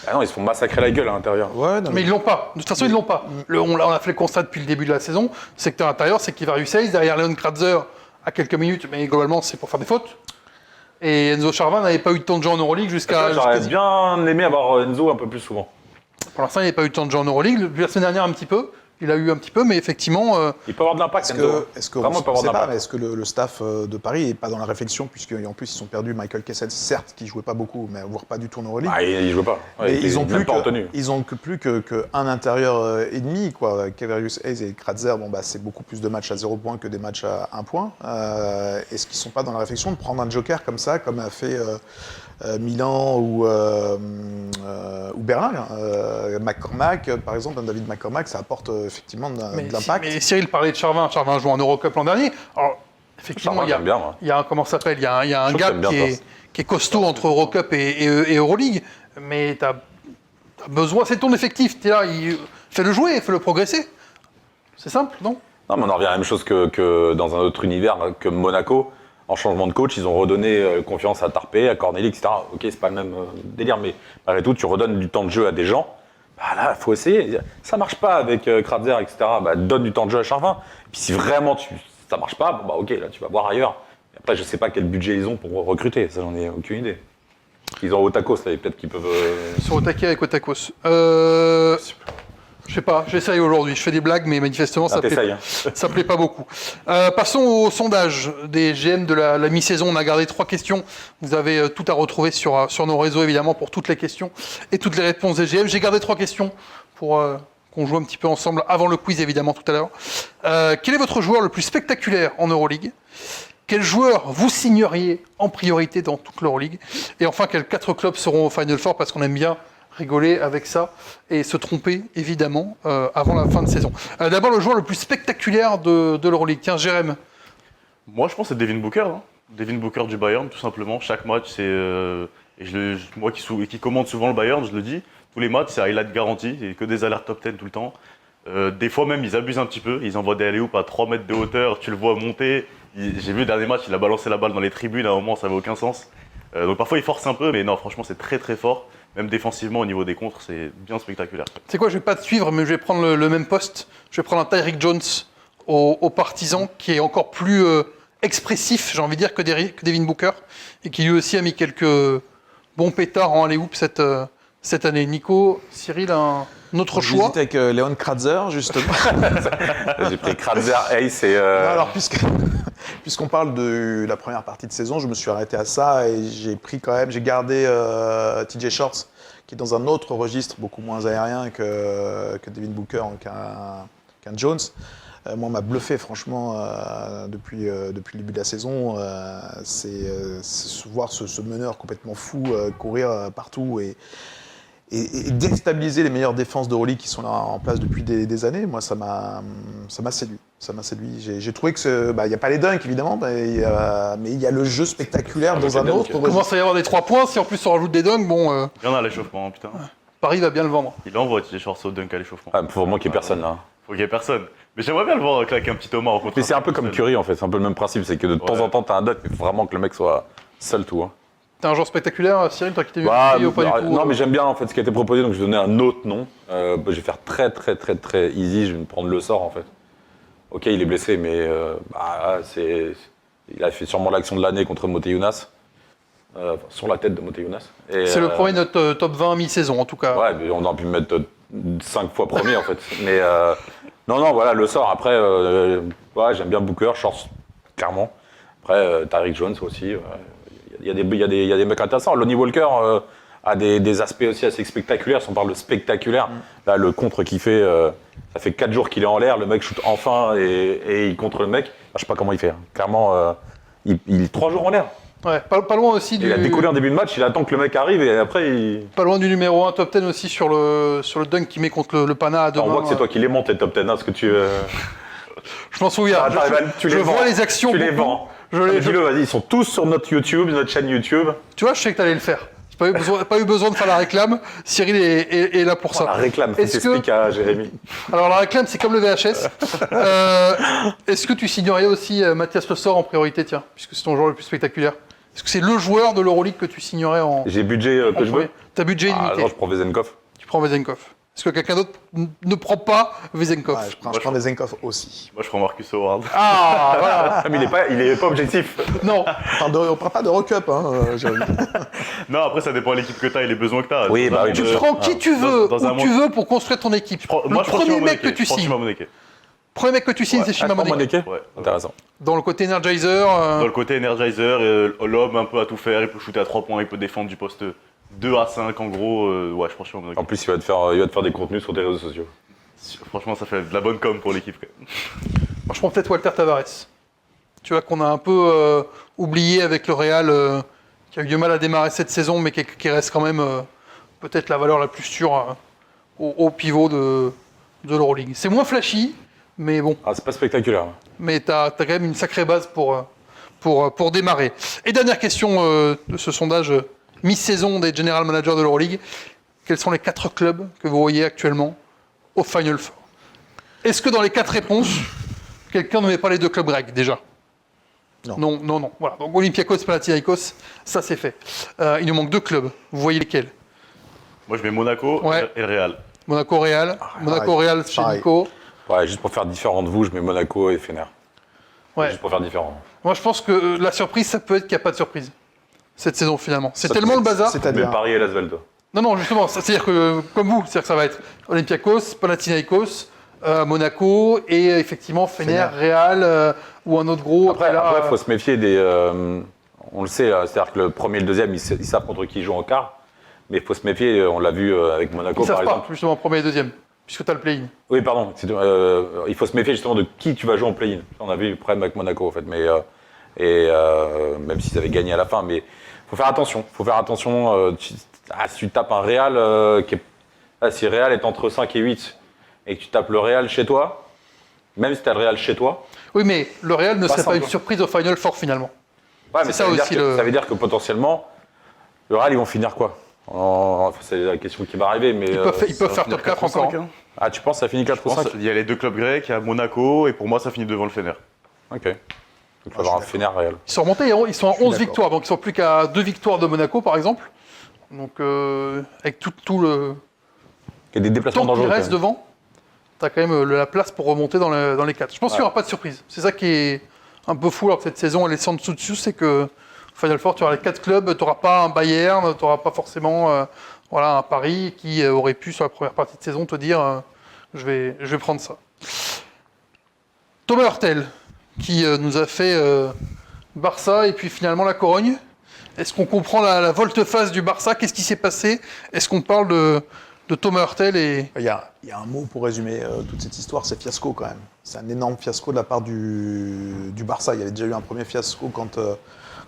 Ah non, ils se font massacrer la gueule à l'intérieur. Ouais, non, Mais ils l'ont pas. De toute façon, ils l'ont pas. On a fait le constat depuis le début de la saison. Secteur intérieur, c'est Kivarius Hayes derrière Leon Kratzer à quelques minutes, mais globalement, c'est pour faire des fautes. Et Enzo Charvin n'avait pas eu de temps de jeu en Euroleague jusqu'à. J'aurais bien aimé avoir Enzo un peu plus souvent. Pour l'instant, il n'avait pas eu de temps de jeu en Euroleague. Depuis la semaine dernière, un petit peu. Il a eu un petit peu, mais effectivement. Il peut avoir de l'impact, Enzo. Est-ce que le staff de Paris n'est pas dans la réflexion, puisqu'en plus, ils ont perdu Michael Kessel, certes, qui ne jouait pas beaucoup, mais voire pas du tout en Euroleague. Il ne jouait pas. Ouais, mais ils ont plus qu'un intérieur et demi, quoi. Kevarius Hayes et Kratzer, c'est beaucoup plus de matchs à 0 points que des matchs à 1 point. Est-ce qu'ils ne sont pas dans la réflexion de prendre un joker comme ça, comme a fait Milan ou Berlin McCormack, par exemple, David McCormack, ça apporte effectivement de l'impact. Mais Cyril parlait de Charvin. Charvin joue en Eurocup l'an dernier. Alors, effectivement, il y a un comment ça s'appelle, il y a un gap qui est costaud entre Eurocup et Euroleague. Mais tu as besoin, c'est ton effectif. Tu es là, fais-le jouer, fais-le progresser. C'est simple, non? Non, mais on en revient à la même chose que dans un autre univers, comme Monaco. En changement de coach, ils ont redonné confiance à Tarpé, à Cornélie, etc. Ok, c'est pas le même délire, mais malgré tout, tu redonnes du temps de jeu à des gens. Là, il faut essayer. Ça marche pas avec Kratzer, etc. Donne du temps de jeu à Charvin. Et puis si vraiment ça marche pas, ok, là, tu vas voir ailleurs. Et après, je sais pas quel budget ils ont pour recruter. Ça, j'en ai aucune idée. Ils ont Otakos, là, et peut-être qu'ils peuvent... Ils sont au taquet avec Otakos. Je sais pas, j'essaye aujourd'hui. Je fais des blagues, mais manifestement, ça plaît pas beaucoup. Passons au sondage des GM de la mi-saison. On a gardé 3 questions. Vous avez tout à retrouver sur nos réseaux, évidemment, pour toutes les questions et toutes les réponses des GM. J'ai gardé 3 questions pour qu'on joue un petit peu ensemble avant le quiz, évidemment, tout à l'heure. Quel est votre joueur le plus spectaculaire en Euroleague? Quel joueur vous signeriez en priorité dans toute l'Euroleague? Et enfin, quels 4 clubs seront au Final Four? Parce qu'on aime bien rigoler avec ça et se tromper, évidemment, avant la fin de saison. D'abord, le joueur le plus spectaculaire de l'Euroleague. Tiens, Jérém. Moi, je pense que c'est Devin Booker. Devin Booker du Bayern, tout simplement. Chaque match, c'est... moi qui commande souvent le Bayern, je le dis, tous les matchs, c'est highlight garanti. Il n'y a que des alertes top 10 tout le temps. Des fois même, ils abusent un petit peu. Ils envoient des alley-oops à 3 mètres de hauteur. Tu le vois monter. J'ai vu le dernier match, il a balancé la balle dans les tribunes. À un moment, ça n'avait aucun sens. Donc parfois, il force un peu. Mais non, franchement, c'est très très fort. Même défensivement, au niveau des contres, c'est bien spectaculaire. C'est quoi, je vais pas te suivre, mais je vais prendre le même poste. Je vais prendre un Tyreek Jones aux Partisans, qui est encore plus expressif, j'ai envie de dire, que Devin Booker, et qui lui aussi a mis quelques bons pétards en alley-oop cette année. Nico, Cyril, un autre choix? J'hésite avec Leon Kratzer, justement. J'ai pris Kratzer, Hayes et... Alors, puisqu'on parle de la première partie de saison, je me suis arrêté à ça et j'ai gardé TJ Shorts, qui est dans un autre registre beaucoup moins aérien que Devin Booker, qu'un Jones. Moi, on m'a bluffé, franchement, depuis le début de la saison. C'est voir ce meneur complètement fou courir partout et déstabiliser les meilleures défenses d'Euroleague qui sont là en place depuis des années. Moi, ça m'a séduit. J'ai trouvé que il n'y a pas les dunks, évidemment, mais il y a le jeu spectaculaire dans un autre. Il commence à y avoir des 3 points. Si en plus on rajoute des dunks, bon... Il y en a à l'échauffement, putain. Paris va bien le vendre. Il envoie TJ Shorts au dunk à l'échauffement. Ah, faut vraiment qu'il y ait personne là. Faut qu'il y ait personne. Mais j'aimerais bien le voir claquer un petit Thomas en contre. Mais c'est un peu comme Curry en fait, c'est un peu le même principe, c'est que de temps en temps t'as un dunk, mais faut vraiment que le mec soit seul tout. Hein. T'es un joueur spectaculaire, Cyril, toi qui t'es vu Bah, ou pas du tout non mais j'aime bien en fait ce qui a été proposé, donc je vais donner un autre nom. Je vais faire très easy, je vais me prendre le sort en fait. Ok, il est blessé, mais il a fait sûrement l'action de l'année contre Moteyounas. Sur la tête de Moteyounas. C'est le premier de notre top 20 mi-saison en tout cas. Ouais, mais on aurait pu me mettre 5 fois premier en fait. Mais non, voilà, le sort. Après, ouais, j'aime bien Booker, Shorts, clairement. Après, Tyreek Jones aussi. Il y a des mecs intéressants. Lonnie Walker a des aspects aussi assez spectaculaires. Si on parle de spectaculaire, là, le contre qu'il fait, ça fait 4 jours qu'il est en l'air. Le mec shoot enfin et il contre le mec. Enfin, je sais pas comment il fait. Hein. Clairement, il est 3 jours en l'air. Ouais, pas loin aussi du. Il a décollé en début de match, il attend que le mec arrive et après il. Pas loin du numéro 1 top 10 aussi sur le dunk qu'il met contre le Pana à deux On mains. voit que c'est toi qui les montes les top 10, hein, parce que tu. Je m'en souviens. Tu je les vois vends. les actions. Tu les beaucoup. vends. Je Dis-le, vas-y, ils sont tous sur notre YouTube, notre chaîne YouTube. Tu vois, je sais que t'allais le faire. J'ai pas eu besoin de faire la réclame. Cyril est là pour ça. La réclame, faut Est-ce que- t'expliquer à Jérémy. Alors la réclame, c'est comme le VHS. Est-ce que tu signerais aussi Mathias Le Sort en priorité, tiens, puisque c'est ton joueur le plus spectaculaire? Est-ce que c'est le joueur de l'Euroleague que tu signerais en J'ai budget que je veux. T'as budget illimité. Non, je prends Vezenkov. Tu prends Vezenkov. Est-ce que quelqu'un d'autre ne prend pas Vezenkov? Ouais, je prends Vezenkov aussi. Moi, je prends Marcus Howard. Ah, voilà. Ah, mais il est pas objectif. Non. On prend pas de recup, hein, Jérémy. Non, après, ça dépend de l'équipe que t'as et les besoins que t'as. Oui, bah oui, Tu bien sûr. prends qui tu veux, dans un où tu monde- veux pour construire ton équipe. Moi, Le je prends premier Shima mec que Moneke. tu Je prends signes. Shima Moneke. Premier mec que tu signes, Ouais. c'est Shima Moneke. Moneke. Ouais. Intéressant. Dans le côté Energizer. Dans le côté Energizer, l'homme un peu à tout faire, il peut shooter à 3 points, il peut défendre du poste 2 à 5 en gros. Ouais, je prends Shima Moneke. En plus, il va te faire des contenus sur tes réseaux sociaux. Franchement, ça fait de la bonne com pour l'équipe. Quand même. Moi, je prends peut-être Walter Tavares. Tu vois, qu'on a un peu oublié avec le Real, qui a eu du mal à démarrer cette saison, mais qui reste quand même peut-être la valeur la plus sûre au pivot de l'Euroleague. C'est moins flashy, mais bon. Ah, c'est pas spectaculaire. Mais t'as quand même une sacrée base pour démarrer. Et dernière question de ce sondage mi-saison des General Managers de l'Euroleague. Quels sont les 4 clubs que vous voyez actuellement au Final Four? Est-ce que dans les 4 réponses, quelqu'un ne met pas les 2 clubs grecs déjà? Non. Voilà. Donc Olympiakos, Panathinaikos, ça c'est fait. Il nous manque 2 clubs. Vous voyez lesquels? Moi, je mets Monaco Ouais. et le Real. Monaco-Real. Monaco-Real chez pareil. Nico. Ouais, juste pour faire différent de vous, je mets Monaco et Fener. Ouais. Juste pour faire différent. Moi je pense que la surprise, ça peut être qu'il n'y a pas de surprise cette saison finalement. C'est tellement le bazar. Mais C'est-à-dire. Paris et Lasvel, toi. Non, justement, c'est-à-dire que, comme vous, c'est-à-dire que ça va être Olympiakos, Panathinaikos, Monaco, et effectivement Fener, Real, ou un autre gros. Après, là, il faut se méfier des. On le sait, c'est-à-dire que le premier et le deuxième, ils savent contre qui ils jouent en quart. Mais il faut se méfier, on l'a vu avec Monaco ils par savent pas, exemple. justement, premier et deuxième, puisque tu as le play-in. Oui, pardon. Il faut se méfier justement de qui tu vas jouer en play-in. On a vu le problème avec Monaco en fait. Mais, même s'ils avaient gagné à la fin. Mais il faut faire attention. Si tu tapes un Real si Real est entre 5 et 8 et que tu tapes le Real chez toi, même si tu as le Real chez toi. Oui, mais le Real ne Pas serait pas simple. une surprise au Final Four finalement. Ouais, C'est mais ça veut dire aussi, ça veut dire que potentiellement, le Real, ils vont finir quoi C'est la question qui va arriver. Mais, Ils peuvent faire top 4 encore. Ah, tu penses que ça finit 4 ou 5 Il y a les 2 clubs grecs, il y a Monaco, et pour moi, ça finit devant le Fener. Ok. Donc il va y avoir un Fener Real. Ils sont remontés, ils sont à suis 11 d'accord. victoires, donc ils sont plus qu'à 2 victoires de Monaco par exemple. Donc avec tout le Il y a des déplacements temps qu'il dangereux. reste quand même. devant, tu as quand même la place pour remonter dans les 4. Je pense qu'il n'y aura pas de surprise. C'est ça qui est un peu fou alors que cette saison elle est sans dessous, c'est que Final Four, tu auras les 4 clubs, tu n'auras pas un Bayern, tu n'auras pas forcément un Paris qui aurait pu sur la première partie de saison te dire je vais prendre ça. Thomas Hurtel qui nous a fait Barça et puis finalement la Corogne. Est-ce qu'on comprend la volte-face du Barça? Qu'est-ce qui s'est passé? Est-ce qu'on parle de Thomas Hurtel et... Il y a un mot pour résumer toute cette histoire, c'est fiasco quand même. C'est un énorme fiasco de la part du Barça. Il y avait déjà eu un premier fiasco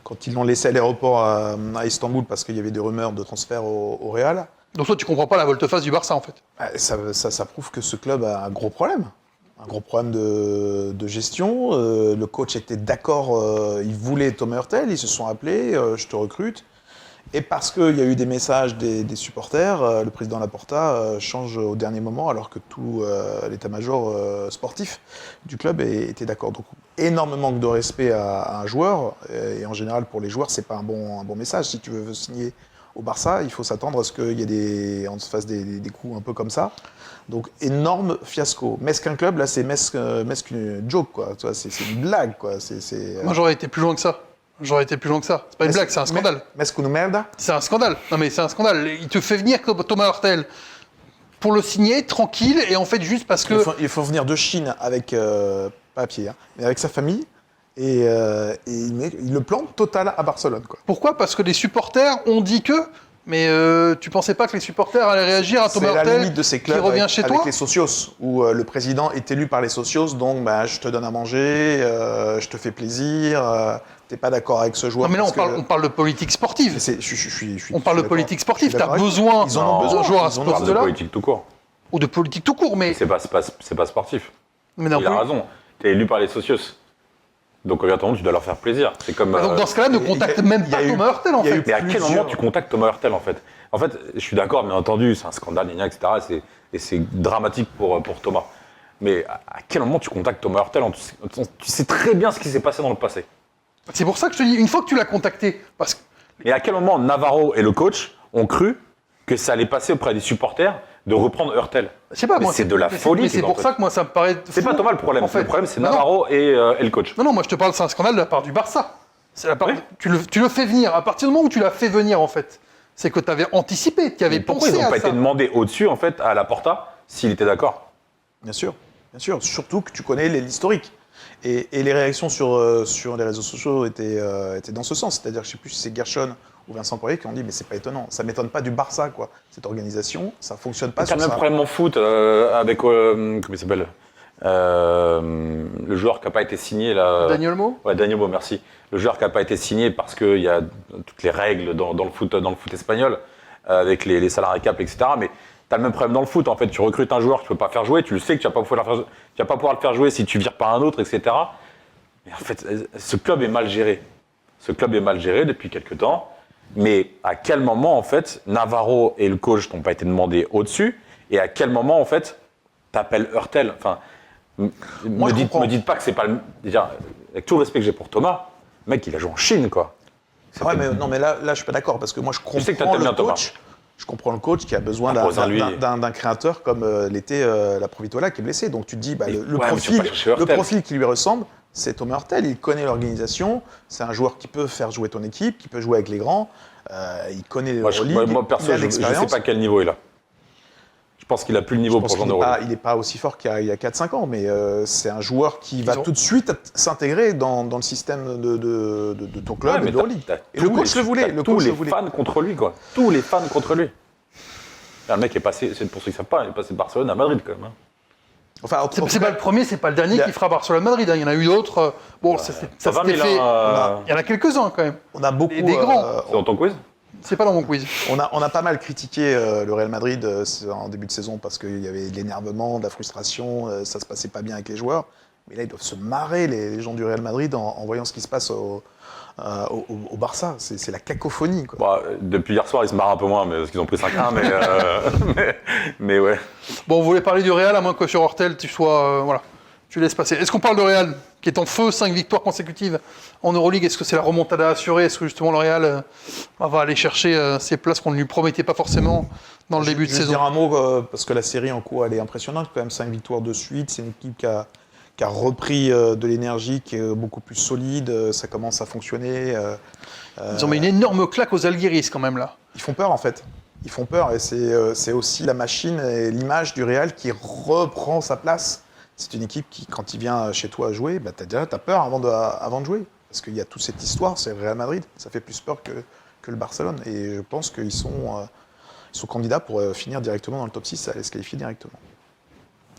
quand ils l'ont laissé à l'aéroport à Istanbul parce qu'il y avait des rumeurs de transfert au Real. Donc toi tu comprends pas la volte-face du Barça en fait? Ça prouve que ce club a un gros problème. Un gros problème de gestion. Le coach était d'accord, il voulait Thomas Hurtel, ils se sont appelés, je te recrute. et parce qu'il y a eu des messages des supporters, le président Laporta change au dernier moment, alors que tout l'état-major sportif du club était d'accord. Donc, énorme manque de respect à un joueur, et en général, pour les joueurs, c'est pas un bon message. Si tu veux signer au Barça, il faut s'attendre à ce qu'il y ait on se fasse des coups un peu comme ça. Donc, énorme fiasco. Metz qu'un club, là, c'est Metz qu'une joke, quoi. Tu vois, c'est une blague, quoi. Moi, j'aurais été plus loin que ça. C'est pas une blague, c'est un scandale. Metz qu'une merde. C'est un scandale. Non, mais c'est un scandale. Il te fait venir comme Thomas Hurtel pour le signer, tranquille, et en fait, juste parce que... Il faut venir de Chine avec, pas à pied, hein, mais avec sa famille, et il le plante total à Barcelone, quoi. Pourquoi ? Parce que les supporters ont dit que... Mais tu pensais pas que les supporters allaient réagir à Thomas C'est la Hurtel limite de ces clubs qui revient chez toi avec les socios, où le président est élu par les socios, donc je te donne à manger, je te fais plaisir, t'es pas d'accord avec ce joueur. Non mais là parce on parle de politique sportive. On parle de politique sportive, t'as besoin Ils en ont besoin, d'un joueur à ce ils en ont besoin. C'est poste-là, politique tout court. ou de politique tout court, mais... C'est pas sportif. mais non Il a plus. raison. T'es élu par les socios. Donc, obligatoirement, tu dois leur faire plaisir. C'est comme. Donc dans ce cas-là, ne contacte même pas Thomas Hurtel en il y a fait. eu Mais à quel plusieurs- moment tu contactes Thomas Hurtel en fait ? En fait, je suis d'accord, bien entendu, c'est un scandale, etc. Et c'est dramatique pour Thomas. Mais à quel moment tu contactes Thomas Hurtel ? Tu sais très bien ce qui s'est passé dans le passé. C'est pour ça que je te dis, une fois que tu l'as contacté, parce que Et à quel moment Navarro et le coach ont cru que ça allait passer auprès des supporters de reprendre Hurtel ? je sais pas, Mais moi, c'est de la folie Mais qui c'est est pour en ça fait. que moi ça me paraît. C'est fou, pas Thomas le problème. en fait. Le problème, c'est Non, Navarro et le coach. Non, moi je te parle, c'est un scandale de la part du Barça. C'est la part. Oui. Tu le fais venir. À partir du moment où tu l'as fait venir, en fait, c'est que tu avais anticipé, tu avais Mais pourquoi pensé ils n'ont à pas ça. été demandés au-dessus, en fait, à Laporta, s'il était d'accord ? Bien sûr. Surtout que tu connais l'historique. Et les réactions sur les réseaux sociaux étaient dans ce sens. C'est-à-dire, je ne sais plus si c'est Gershon ou Vincent Poirier qui ont dit mais c'est pas étonnant, ça m'étonne pas du Barça, quoi. Cette organisation, ça fonctionne pas T'as sur le même ça. problème en foot avec, comment il s'appelle le joueur qui n'a pas été signé là. Daniel Mo. Ouais, Daniel Mo, merci. Le joueur qui n'a pas été signé parce qu'il y a toutes les règles dans le foot espagnol, avec les salariés cap, etc. Mais tu as le même problème dans le foot. En fait, tu recrutes un joueur que tu ne peux pas faire jouer, tu le sais que tu ne vas pas pouvoir le faire jouer si tu ne vires pas un autre, etc. Mais en fait, ce club est mal géré. Ce club est mal géré depuis quelques temps. Mais à quel moment, en fait, Navarro et le coach n'ont pas été demandés au-dessus ? Et à quel moment, en fait, t'appelles Hurtel ? Enfin, me dites pas que c'est pas le... Déjà, avec tout le respect que j'ai pour Thomas, le mec, il a joué en Chine, quoi. Ouais, mais non, mais là, je suis pas d'accord parce que moi, je sais que comprends t'aimes le bien Thomas. coach. Je comprends le coach qui a besoin Ah, pour lui. d'un créateur comme l'était la Provitola qui est blessé. Donc tu te dis, Mais ouais, mais tu vas pas chercher Hurtel. le profil qui lui ressemble, c'est Thomas Hurtel. Il connaît l'organisation. C'est un joueur qui peut faire jouer ton équipe, qui peut jouer avec les grands. Il connaît les Moi, Euroligues, moi, perso, il a je ne sais l'expérience. pas quel niveau il a. Je pense qu'il a plus le niveau Je pense pour qu'il genre de rôle. il n'est pas aussi fort qu'il y a 4-5 ans, mais c'est un joueur qui va ont- tout de suite s'intégrer dans le système de ton club Ouais, mais et de l'Euroleague. t'as Et le tous coach les- le voulait. t'as Le tous coach les le voulait. fans contre lui, quoi. Tous les fans contre lui. Là, le mec est passé, c'est pour ceux qui ne savent pas, il est passé de Barcelone à Madrid, quand même. Hein. Enfin, en tout C'est cas, pas le premier, c'est pas le dernier Il y a- qui fera Barcelone-Madrid. Il y en a eu d'autres. Bon, ça Ça va, s'était Milan, fait. Il y en on a quelques-uns quand même. on a beaucoup. des grands. C'est dans ton quiz ? C'est pas dans mon quiz. On a pas mal critiqué le Real Madrid en début de saison parce qu'il y avait de l'énervement, de la frustration, ça se passait pas bien avec les joueurs. Mais là, ils doivent se marrer, les gens du Real Madrid, en voyant ce qui se passe au Barça. C'est la cacophonie, quoi. Bah, depuis hier soir, ils se marrent un peu moins, mais, parce qu'ils ont pris 5-1, mais ouais. Bon, on voulait parler du Real, à moins que sur Hurtel, tu sois. Voilà. Tu laisses passer. Est-ce qu'on parle de Real, qui est en feu, 5 victoires consécutives en Euroleague? Est-ce que c'est la remontada assurée? Est-ce que justement le Real va aller chercher ces places qu'on ne lui promettait pas forcément dans le début de Je vais saison? dire un mot, parce que la série en cours, elle est impressionnante. Quand même, 5 victoires de suite. C'est une équipe qui a repris de l'énergie, qui est beaucoup plus solide. Ça commence à fonctionner. Ils ont mis une énorme claque aux Alguiris quand même là. Ils font peur, en fait. Ils font peur. Et c'est aussi la machine et l'image du Real qui reprend sa place. C'est une équipe qui, quand il vient chez toi jouer, bah, t'as peur avant de jouer. Parce qu'il y a toute cette histoire, c'est le Real Madrid. Ça fait plus peur que le Barcelone. Et je pense qu'ils sont candidats pour finir directement dans le top 6, aller se qualifier directement.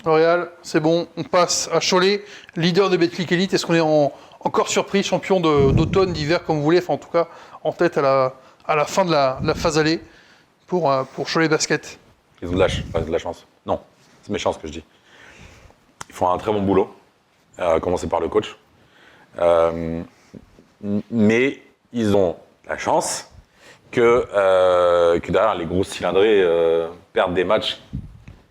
Le Real, c'est bon, on passe à Cholet, leader de Betclic Elite. Est-ce qu'on est encore surpris, champion d'automne, d'hiver, comme vous voulez, enfin en tout cas en tête à la fin de la phase aller pour Cholet Basket? Ils ont de la chance. Non, c'est méchant ce que je dis. Ils font un très bon boulot, à commencer par le coach. Mais ils ont la chance que derrière les grosses cylindrées perdent des matchs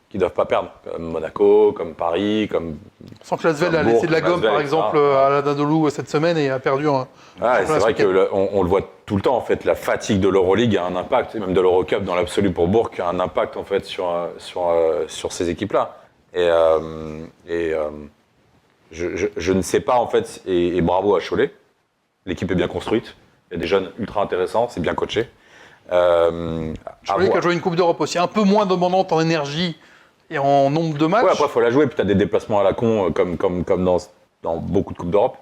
qu'ils ne doivent pas perdre, comme Monaco, comme Paris, comme... Sans que l'Asvel a Comme laissé de la Bourg, gomme, par Asvel, exemple, etc. à la Dadolou cette semaine et a perdu un. Ouais, c'est vrai qu'on le voit tout le temps, en fait, la fatigue de l'Euroleague a un impact, et même de l'Eurocup dans l'absolu pour Bourg, a un impact, en fait, sur ces équipes-là. Je ne sais pas, en fait, et bravo à Cholet. L'équipe est bien construite, il y a des jeunes ultra intéressants, c'est bien coaché. Cholet qui a joué une Coupe d'Europe aussi, un peu moins demandante en énergie et en nombre de matchs. Ouais, après, il faut la jouer, puis tu as des déplacements à la con, comme dans beaucoup de Coupes d'Europe,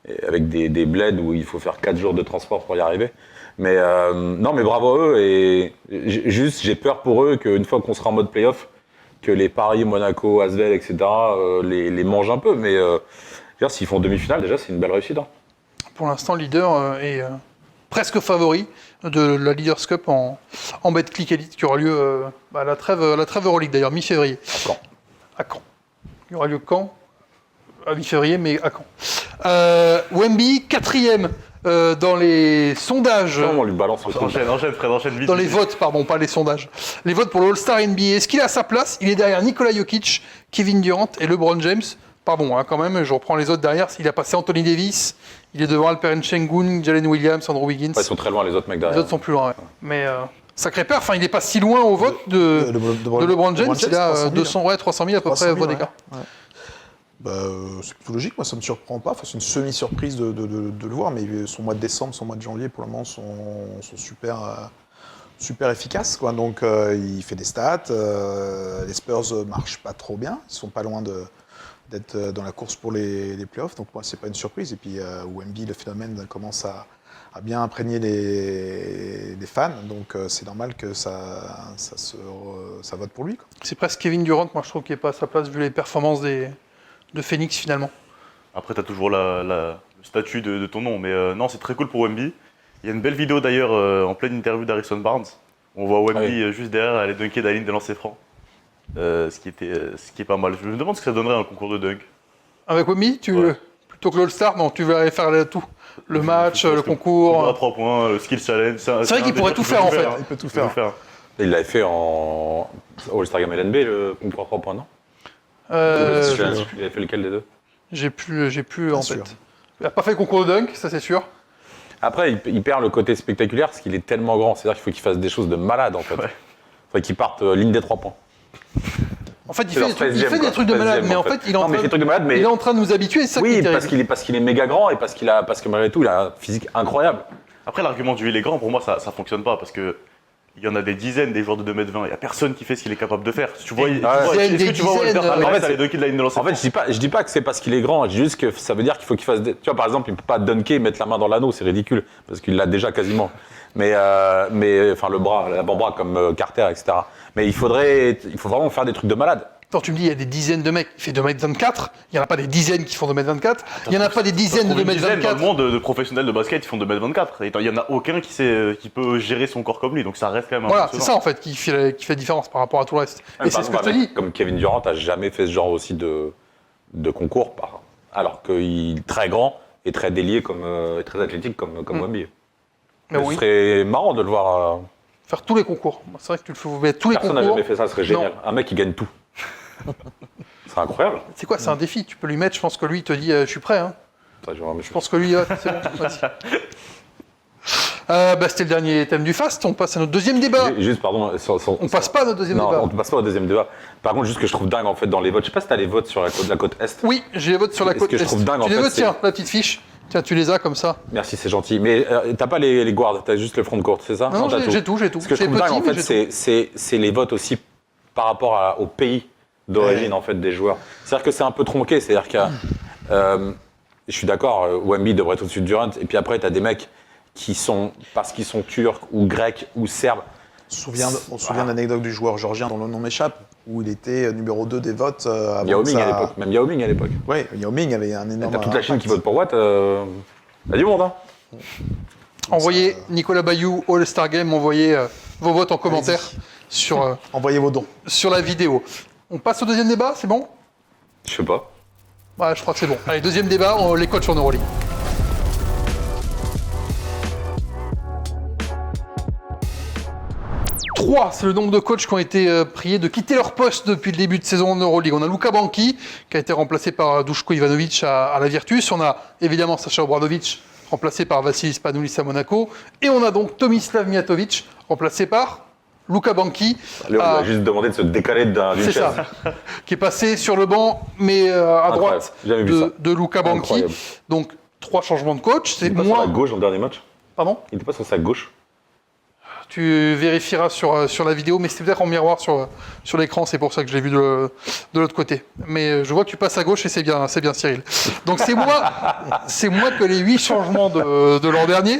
et avec des bleds où il faut faire 4 jours de transport pour y arriver. Mais non, mais bravo à eux, et juste, j'ai peur pour eux qu'une fois qu'on sera en mode play-off, que les Paris, Monaco, Asvel, etc. Les mangent un peu, mais s'ils font demi-finale, déjà, c'est une belle réussite. Hein. Pour l'instant, leader est presque favori de la Leaders Cup en Betclic Elite qui aura lieu à la trêve Euroleague d'ailleurs, mi-février. À Caen. Il y aura lieu quand ? À mi-février, mais à Caen. Wemby, 4e dans les sondages. On lui balance le truc. Enchaîne, Fred, enchaîne vite. Dans les votes, pardon, pas les sondages. Les votes pour le All-Star NBA. Est-ce qu'il a sa place ? Il est derrière Nikola Jokic, Kevin Durant et LeBron James. Pardon, quand même, je reprends les autres derrière. S'il a passé Anthony Davis, il est devant Alperen Sengun, Jalen Williams, Andrew Wiggins. Ils sont très loin, les autres mecs Les derrière. autres sont plus loin, ouais. Mais sacré père, enfin, il n'est pas si loin au vote de LeBron James. Il a 300 000 à peu près voix d'écart. Ouais. C'est plutôt logique, moi ça me surprend pas. Enfin, c'est une semi-surprise de le voir, mais son mois de décembre, son mois de janvier pour le moment sont super efficaces, quoi. Donc il fait des stats, les Spurs marchent pas trop bien, ils sont pas loin d'être dans la course pour les playoffs, donc moi c'est pas une surprise. Et puis Wemby, le phénomène commence à bien imprégner les fans, donc c'est normal que ça vote pour lui, quoi. C'est presque Kevin Durant, moi je trouve qu'il n'est pas à sa place vu les performances de Phoenix finalement. Après, tu as toujours le statut de ton nom, mais non, c'est très cool pour Wemby. Il y a une belle vidéo d'ailleurs en pleine interview d'Harrison Barnes. On voit Wemby juste derrière aller dunker la ligne de lancer franc. Ce qui est pas mal. Je me demande ce que ça donnerait un concours de dunk. Avec Wemby, plutôt que l'All-Star, non, tu veux aller faire tout. Le match, le concours. À 3 points, le skill challenge. C'est vrai qu'il pourrait tout faire en fait. Il peut tout faire. Il l'avait fait en All-Star Game LNB, le concours à 3 points, non Il avait fait lequel des deux ? J'ai plus en sûr. tête. Il n'a pas fait le concours de dunk, ça c'est sûr. Après, il perd le côté spectaculaire parce qu'il est tellement grand. C'est-à-dire qu'il faut qu'il fasse des choses de malade, en fait. Ouais. Il faut qu'il parte ligne des 3 points. En fait, il C'est fait leur des 13e, trucs de quoi. malade, mais en 13e, fait, il est en train de nous habituer, c'est ça qui est Oui, terrible. parce qu'il est méga grand et parce que malgré tout, il a un physique incroyable. Après, l'argument du il est grand, pour moi, ça fonctionne pas parce que il y en a des dizaines des joueurs de 2m20. Il n'y a personne qui fait ce qu'il est capable de faire. Si tu vois, est-ce que tu vois Walter Harris aller dunker de la ligne de lancer En fait, je dis pas que c'est parce qu'il est grand, je dis juste que ça veut dire qu'il faut qu'il fasse des... Tu vois, par exemple, il peut pas dunker et mettre la main dans l'anneau, c'est ridicule, parce qu'il l'a déjà quasiment. Mais enfin, l'avant-bras comme Carter, etc. Mais il faut vraiment faire des trucs de malade. Quand tu me dis il y a des dizaines de mecs qui font 2m24, il n'y en a pas des dizaines qui font 2m24, il n'y en a pas des dizaines de Dans le 2m24. monde de professionnels de basket, ils font 2m24. Et il n'y en a aucun qui peut gérer son corps comme lui. Donc ça reste quand même Voilà, c'est impressionnant. ça en fait qui fait la différence par rapport à tout le reste. Et c'est ce que je te Un mec dis. Comme Kevin Durant a jamais fait ce genre aussi de concours, alors qu'il est très grand et très délié, et très athlétique comme Wemby. Mais Ce oui, serait marrant de le voir. faire tous les concours. C'est vrai que tu le fais mettre tous les Personne n'a concours. jamais fait ça, ce serait génial. Un mec qui gagne tout. C'est incroyable. C'est quoi, c'est un défi. Tu peux lui mettre, je pense que lui il te dit je suis prêt. Hein. Ça, Je pense que lui, c'est bon, vas-y. C'était le dernier thème du Fast, on passe à notre deuxième débat. Juste, pardon. On passe pas à notre deuxième Non, débat. on ne passe pas au deuxième débat. Par contre, juste que je trouve dingue en fait dans les votes. Je sais pas si t'as les votes sur la côte Est. Oui, j'ai les votes sur la Ce côte que je Est. trouve dingue, en Tu les fait, veux, c'est- tiens, la petite fiche. Tiens, tu les as comme ça. Merci, c'est gentil. Mais t'as pas les guards, t'as juste le front de court, c'est ça Non, t'as j'ai tout. Ce que je C'est trouve dingue en petit, mais fait, j'ai c'est les votes aussi par rapport au pays d'origine en fait des joueurs. C'est-à-dire que c'est un peu tronqué. C'est-à-dire que je suis d'accord, Wemby devrait être au-dessus de Durant. Et puis après, t'as des mecs qui sont parce qu'ils sont turcs ou grecs ou serbes. On se souvient de l'anecdote du joueur georgien dont le nom m'échappe, où il était numéro 2 des votes avant Yao que Ming ça- à l'époque. Même Yao Ming à l'époque. Oui, Yao Ming avait un énorme T'as toute la Chine impact. qui vote pour Watt. T'as du monde, hein. Envoyez Nicolas Bayou, All-Star Game, envoyez vos votes en commentaire sur Envoyez vos dons. la vidéo. On passe au deuxième débat, c'est bon ? Je sais pas. Ouais, je crois que c'est bon. Allez, deuxième débat, les coachs en Euroleague. 3, c'est le nombre de coachs qui ont été priés de quitter leur poste depuis le début de saison en Euroleague. On a Luka Banki, qui a été remplacé par Duško Ivanović à la Virtus. On a évidemment Saša Obradović, remplacé par Vassilis Spanoulis à Monaco. Et on a donc Tomislav Mijatović, remplacé par Luka Banki. Léo, il a juste demandé de se décaler d'une C'est chaise. ça, qui est passé sur le banc, mais à Incroyable. droite Jamais vu ça. de Luka Banki. Incroyable. Donc 3 changements de coach. C'est Il était pas sur moins. la gauche dans le dernier match. Pardon? Il n'était pas sur sa gauche. Tu vérifieras sur la vidéo, mais c'était peut-être en miroir sur l'écran, c'est pour ça que je l'ai vu de l'autre côté. Mais je vois que tu passes à gauche et c'est bien Cyril. Donc c'est moins que les 8 changements de l'an dernier.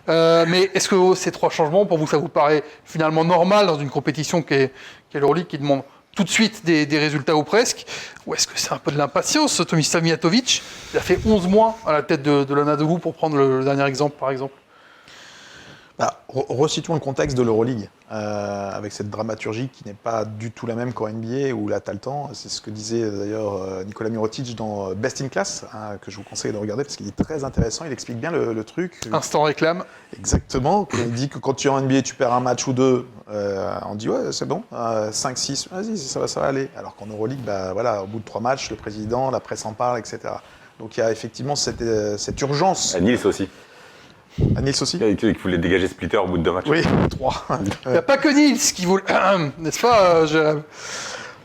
Mais est-ce que ces 3 changements, pour vous, ça vous paraît finalement normal dans une compétition qui est l'Euroleague, qui demande tout de suite des résultats ou presque? Ou est-ce que c'est un peu de l'impatience? Tomislav Mijatović, il a fait 11 mois à la tête de l'Anadolu, pour prendre le dernier exemple, par exemple. Resituons le contexte de l'Euroleague, avec cette dramaturgie qui n'est pas du tout la même qu'en NBA, où là, tu as le temps. C'est ce que disait d'ailleurs Nikola Mirotic dans Best in Class, que je vous conseille de regarder, parce qu'il est très intéressant, il explique bien le truc. Instant réclame. Exactement, il dit que quand tu es en NBA, tu perds un match ou 2, on dit ouais, c'est bon, 5-6, vas-y, ça va aller. Alors qu'en Euroleague, voilà, au bout de 3 matchs, le président, la presse en parle, etc. Donc il y a effectivement cette urgence. À Nice aussi. À Nice aussi. Il voulait dégager Splitter au bout de 2 matchs. Oui, 3. Il n'y a pas que Niels qui voulait. N'est-ce pas, Jérém?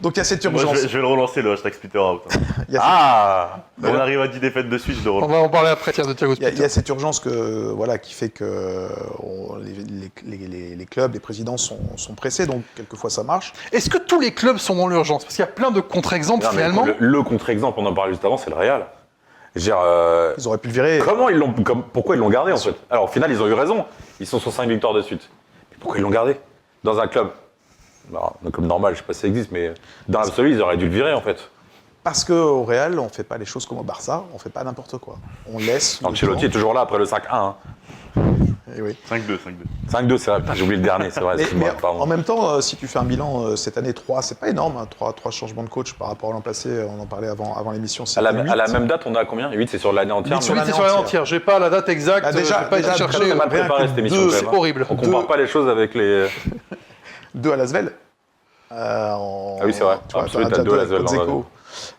Donc il y a cette Moi, urgence. je vais le relancer, le hashtag Splitter Out. Il y a Ah On arrive à 10 défaites de suite, je le On relance. va en parler après, tiens, de Thiago Il y a Splitter. cette urgence qui fait que les clubs, les présidents sont pressés, donc quelquefois ça marche. Est-ce que tous les clubs sont dans l'urgence? Parce qu'il y a plein de contre-exemples Non, mais finalement. le contre-exemple, on en parlait juste avant, c'est le Real. Je veux dire, Ils auraient pu le virer. pourquoi ils l'ont gardé en fait? Alors au final, ils ont eu raison. Ils sont sur 5 victoires de suite. Mais pourquoi ils l'ont gardé dans un club? Alors, un club normal, je sais pas si ça existe, mais dans l'absolu, ils auraient dû le virer en fait. Parce qu'au Real, on ne fait pas les choses comme au Barça, on ne fait pas n'importe quoi. On laisse. le Ancelotti temps. est toujours là après le 5-1. Hein. Eh oui. 5-2. 5-2, c'est vrai. Putain, j'ai oublié le dernier, c'est vrai. Mais excuse-moi, pardon. en même temps, si tu fais un bilan cette année, 3, c'est pas énorme. 3 changements de coach par rapport à l'an passé, on en parlait avant l'émission. À la, c'était à la 8. même date, on a combien? 8, c'est sur l'année entière. Huit sur mais- Oui, l'année c'est sur l'année entière. entière. J'ai pas la date exacte. Ah, déjà, j'ai pas été déjà, chercher. très mal rien préparé que cette émission. deux, quand même, C'est hein. horrible. On compare pas les choses avec les. 2 à Lasvel. Ah oui, c'est vrai. Absolument, t'as 2 à Lasvel dans la-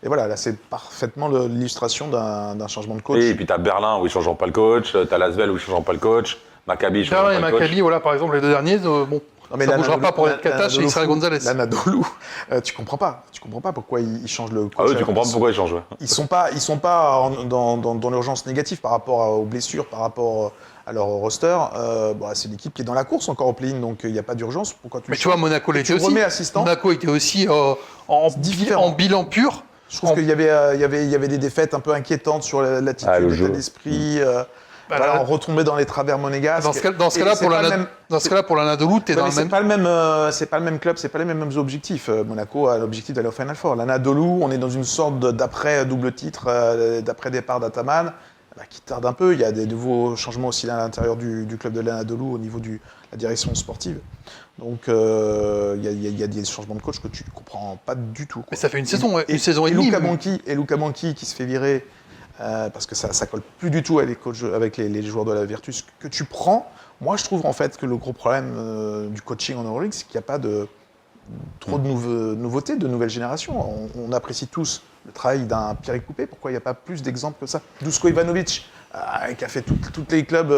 Et voilà, là, c'est parfaitement l'illustration d'un changement de coach. Et puis t'as Berlin où ils changeront pas le coach, t'as Lasvel où ils changeront pas le coach, Maccabi ils changeront Berlin et pas le coach. Maccabi, voilà, par exemple, les 2 derniers, bon, Non, ça ne bougera pas pour être Katash et Israël Gonzalez. L'Anadolu, tu comprends pas. Tu comprends pas pourquoi ils changent le coach. Ah oui, tu comprends pourquoi ils changent. Ouais. Ils sont pas dans l'urgence négative par rapport aux blessures, par rapport à leur roster. C'est une équipe qui est dans la course encore au play-in, donc il n'y a pas d'urgence. Pourquoi tu Mais tu vois, Monaco Et l'était tu aussi. remets assistant. Monaco était aussi différent. en bilan pur. Je trouve qu'il y avait des défaites un peu inquiétantes sur l'attitude, Ah, le l'état jeu. d'esprit. Bah, Voilà, là, on retombait dans les travers monégasques. Dans ce cas-là, Et c'est pas le même- pour l'Anadolu, t'es Ouais, dans mais le c'est même. pas le même, c'est pas le même club, c'est pas les mêmes objectifs. Monaco a l'objectif d'aller au Final Four. L'Anadolu, on est dans une sorte d'après double titre, d'après départ d'Ataman, qui tarde un peu. Il y a des nouveaux changements aussi à l'intérieur du club de l'Anadolu au niveau de la direction sportive. Donc il y a des changements de coach que tu comprends pas du tout. Quoi. Mais ça fait une saison, ouais, Et une saison et demie. Luka Banki qui se fait virer parce que ça colle plus du tout avec les joueurs de la Virtus que tu prends. Moi, je trouve en fait que le gros problème du coaching en Euroleague, c'est qu'il n'y a pas trop de nouveautés, de nouvelles générations. On apprécie tous le travail d'un Pierre Coupé. Pourquoi il n'y a pas plus d'exemples que ça? Duško Ivanović, qui a fait tous les clubs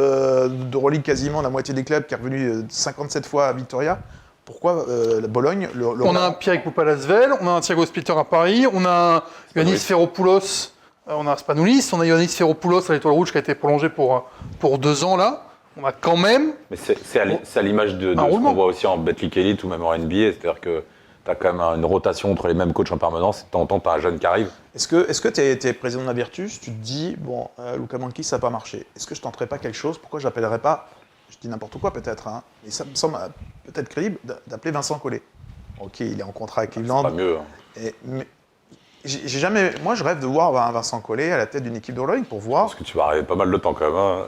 d'Euroleague quasiment, la moitié des clubs, qui est revenu 57 fois à Victoria. Pourquoi la Bologne On a un Pierre Coupe à Lasvel, on a un Thiago Splitter à Paris, on a un Ioannis Ferropoulos, on a un Spanoulis, on a Ioannis Ferropoulos à l'Étoile Rouge qui a été prolongé pour 2 ans là. On a quand même. Mais c'est à l'image de ce roulement. qu'on voit aussi en Betclic Elite ou même en NBA, c'est-à-dire que t'as quand même une rotation entre les mêmes coachs en permanence, et de temps en temps t'as un jeune qui arrive. Est-ce que tu es président de la Virtus, tu te dis, bon, Luka Banki, ça n'a pas marché. Est-ce que je tenterais pas quelque chose? Pourquoi je n'appellerais pas, je dis n'importe quoi peut-être, hein, mais ça me semble peut-être crédible d'appeler Vincent Collet. Ok, il est en contrat avec C'est Cleveland. pas mieux. Hein. Mais j'ai jamais. Moi, je rêve de voir un Vincent Collet à la tête d'une équipe d'Euroleague pour voir. Parce que tu vas arriver pas mal de temps quand même. Hein.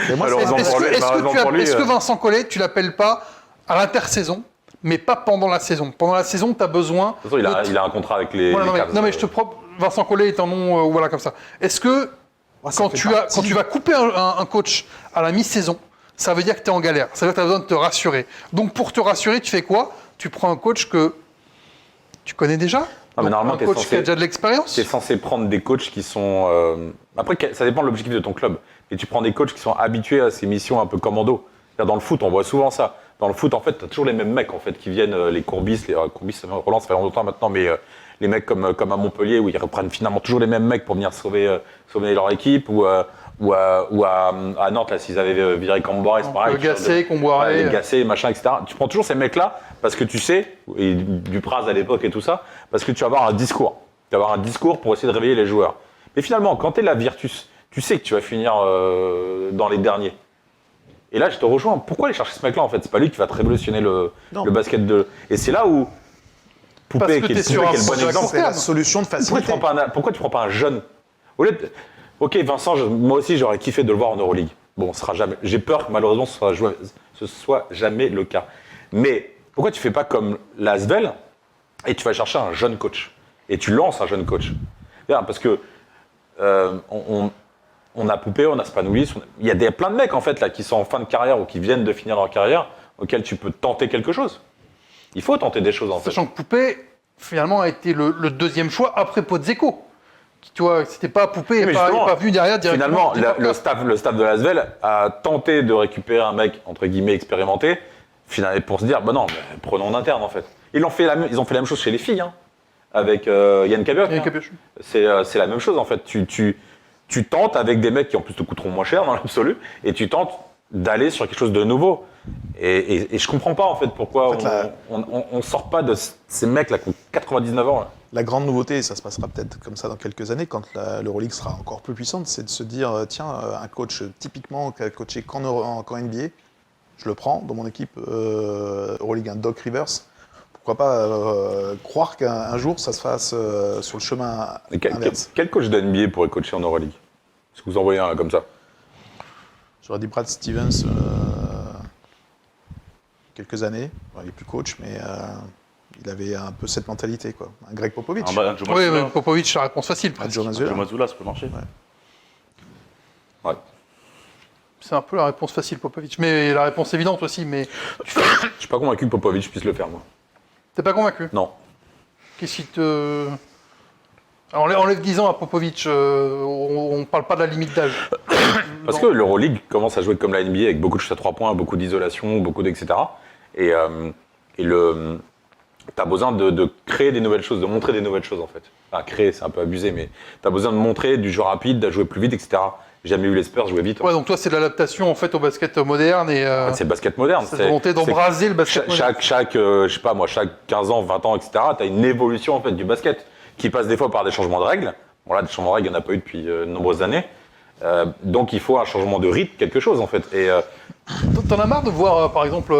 Et moi, Malheureusement Est-ce pour lui, malheureusement pour lui, est-ce que Vincent Collet, tu l'appelles pas à l'intersaison, mais pas pendant la saison? Pendant la saison, tu as besoin. De toute façon, il a un contrat avec les. Voilà, les non, mais, Cavs. non, mais je te prends. Vincent Collet est un nom, voilà, comme ça. Est-ce que ça quand fait tu partie- vas couper un coach à la mi-saison, ça veut dire que tu es en galère. Ça veut dire que tu as besoin de te rassurer. Donc, pour te rassurer, tu fais quoi? Tu prends un coach que tu connais déjà. Non, mais normalement, un coach qui a déjà de l'expérience. Tu es censé prendre des coachs qui sont... Après, ça dépend de l'objectif de ton club. Mais tu prends des coachs qui sont habitués à ces missions un peu commando. C'est-à-dire, dans le foot, on voit souvent ça. Dans le foot, en fait, tu as toujours les mêmes mecs en fait, qui viennent, les Courbis, Roland, ça fait longtemps maintenant, mais les mecs comme à Montpellier, où ils reprennent finalement toujours les mêmes mecs pour venir sauver leur équipe, ou à Nantes, là, s'ils avaient viré Camboire, c'est pareil. Gasset, Comboiré. Gasset, machin, etc. Tu prends toujours ces mecs-là, parce que tu sais, et Dupraz à l'époque et tout ça, parce que tu vas avoir un discours. Tu vas avoir un discours pour essayer de réveiller les joueurs. Mais finalement, quand tu es la Virtus, tu sais que tu vas finir dans les derniers. Et là, je te rejoins. Pourquoi aller chercher ce mec-là, en fait? C'est pas lui qui va te révolutionner le basket de... Et c'est là où Poupée, qui est le bon exemple, c'est la solution de facilité. Pourquoi tu prends pas un jeune? Au lieu de... Ok, Vincent, moi aussi, j'aurais kiffé de le voir en Euroleague. Bon, ce sera jamais... J'ai peur que malheureusement, ce soit jamais le cas. Mais pourquoi tu fais pas comme l'Asvel et tu vas chercher un jeune coach? Et tu lances un jeune coach. Bien, parce que on a Poupée, on a Spanoulis, il y a plein de mecs en fait là qui sont en fin de carrière ou qui viennent de finir leur carrière auxquels tu peux tenter quelque chose. Il faut tenter des choses en fait. Sachant que Poupée, finalement, a été le deuxième choix après Pozzecco. Tu vois, c'était pas Poupée, n'est pas venu derrière directement. Finalement, le staff de l'Asvel a tenté de récupérer un mec entre guillemets expérimenté, finalement pour se dire, bah non, mais prenons en interne en fait. Ils ont fait la même chose chez les filles, hein, avec Yann Cabioch. C'est la même chose en fait. Tu tentes avec des mecs qui en plus te coûteront moins cher dans l'absolu, et tu tentes d'aller sur quelque chose de nouveau. Et je comprends pas en fait pourquoi on sort pas de ces mecs là qui ont 99 ans. Là. La grande nouveauté, et ça se passera peut-être comme ça dans quelques années, quand l'Euroleague sera encore plus puissante, c'est de se dire, tiens, un coach typiquement qui a coaché qu'en NBA, je le prends dans mon équipe Euroleague, un Doc Rivers. Pourquoi pas croire qu'un jour ça se fasse sur le chemin inverse. Quel coach de NBA pourrait coacher en Euroleague? Est-ce que vous en voyez un comme ça? J'aurais dit Brad Stevens, quelques années. Bon, il n'est plus coach, mais il avait un peu cette mentalité, quoi. Un Greg Popovich. Oui, mais Popovich, c'est la réponse facile. Joe Mazzulla, ça peut marcher. Ouais. C'est un peu la réponse facile, Popovich. Mais la réponse évidente aussi. Mais Je suis pas convaincu que Popovich puisse le faire, moi. T'es pas convaincu? Non. Qu'est-ce qui te... Alors, enlève 10 ans à Popovich, on parle pas de la limite d'âge. Parce que l'Euroleague commence à jouer comme la NBA avec beaucoup de shots à 3 points, beaucoup d'isolation, beaucoup etc. Et t'as besoin de créer des nouvelles choses, de montrer des nouvelles choses en fait. Enfin, créer, c'est un peu abusé, mais t'as besoin de montrer du jeu rapide, de jouer plus vite, etc. J'ai jamais eu les Spurs jouer vite. Ouais, donc toi, c'est de l'adaptation en fait au basket moderne et. En fait, c'est le basket moderne. C'est la volonté d'embraser le basket moderne. Chaque 15 ans, 20 ans, etc. T'as une évolution en fait du basket qui passe des fois par des changements de règles. Bon là, des changements de règles, il n'y en a pas eu depuis de nombreuses années. Donc il faut un changement de rythme, quelque chose en fait. Et t'en as marre de voir par exemple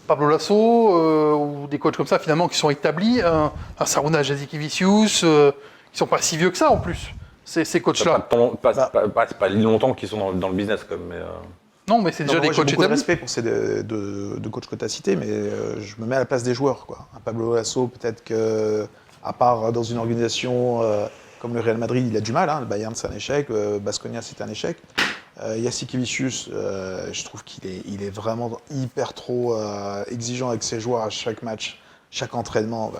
Pablo Lasso ou des coachs comme ça finalement qui sont établis, un Saruna Jasikevičius, qui sont pas si vieux que ça en plus. Ces coachs-là. C'est pas longtemps qu'ils sont dans le business comme. Mais Non, mais c'est déjà des coachs établis. J'ai beaucoup de respect pour ces deux coachs que tu as cités, mais je me mets à la place des joueurs, quoi. Un Pablo Lasso, peut-être que à part dans une organisation comme le Real Madrid, il a du mal. Hein. Le Bayern, c'est un échec. Baskonia, c'est un échec. Jasikevičius, je trouve qu'il est vraiment hyper trop exigeant avec ses joueurs à chaque match, chaque entraînement.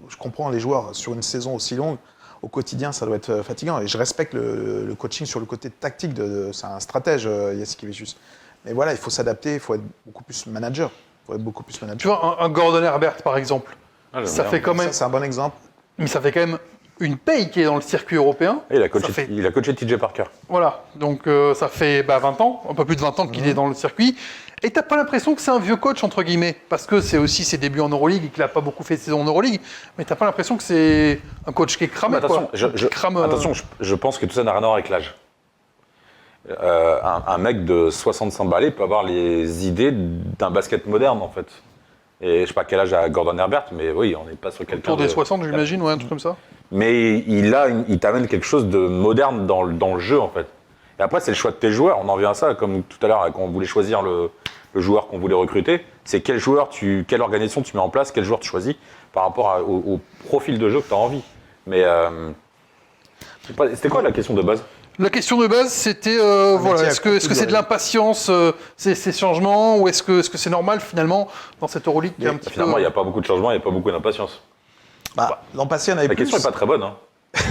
Je comprends les joueurs sur une saison aussi longue. Au quotidien, ça doit être fatigant. Et je respecte le coaching sur le côté tactique. C'est un stratège, Jasikevičius. Mais voilà, il faut s'adapter. Il faut être beaucoup plus manager. Tu vois, un Gordon Herbert, par exemple. Ça fait quand même. Ça, c'est un bon exemple. Mais ça fait quand même une paye qui est dans le circuit européen. Et il a coaché TJ Parker. Voilà, donc ça fait 20 ans, un peu plus de 20 ans qu'il est dans le circuit. Et t'as pas l'impression que c'est un vieux coach, entre guillemets, parce que c'est aussi ses débuts en Euroleague et qu'il a pas beaucoup fait de saison en Euroleague, mais t'as pas l'impression que c'est un coach qui est cramé, attention, quoi. Attention, je pense que tout ça n'a rien à voir avec l'âge. Un mec de 65 balais peut avoir les idées d'un basket moderne, en fait. Et je sais pas quel âge a Gordon Herbert, mais oui, on n'est pas sur quelqu'un autour des 60, j'imagine, ouais, un truc comme ça. Mais il t'amène quelque chose de moderne dans le jeu, en fait. Et après, c'est le choix de tes joueurs. On en vient à ça, comme tout à l'heure, quand on voulait choisir le joueur qu'on voulait recruter. C'est quelle organisation tu mets en place, quel joueur tu choisis par rapport au profil de jeu que tu as envie. Mais c'était quoi la question de base ? La question de base, c'était voilà, est-ce que c'est de l'impatience, ces changements, ou est-ce que c'est normal finalement dans cette Euroleague qui est un petit Finalement, peu... il n'y a pas beaucoup de changements, il n'y a pas beaucoup d'impatience. L'an passé, on avait La plus. question n'est pas très bonne. Hein.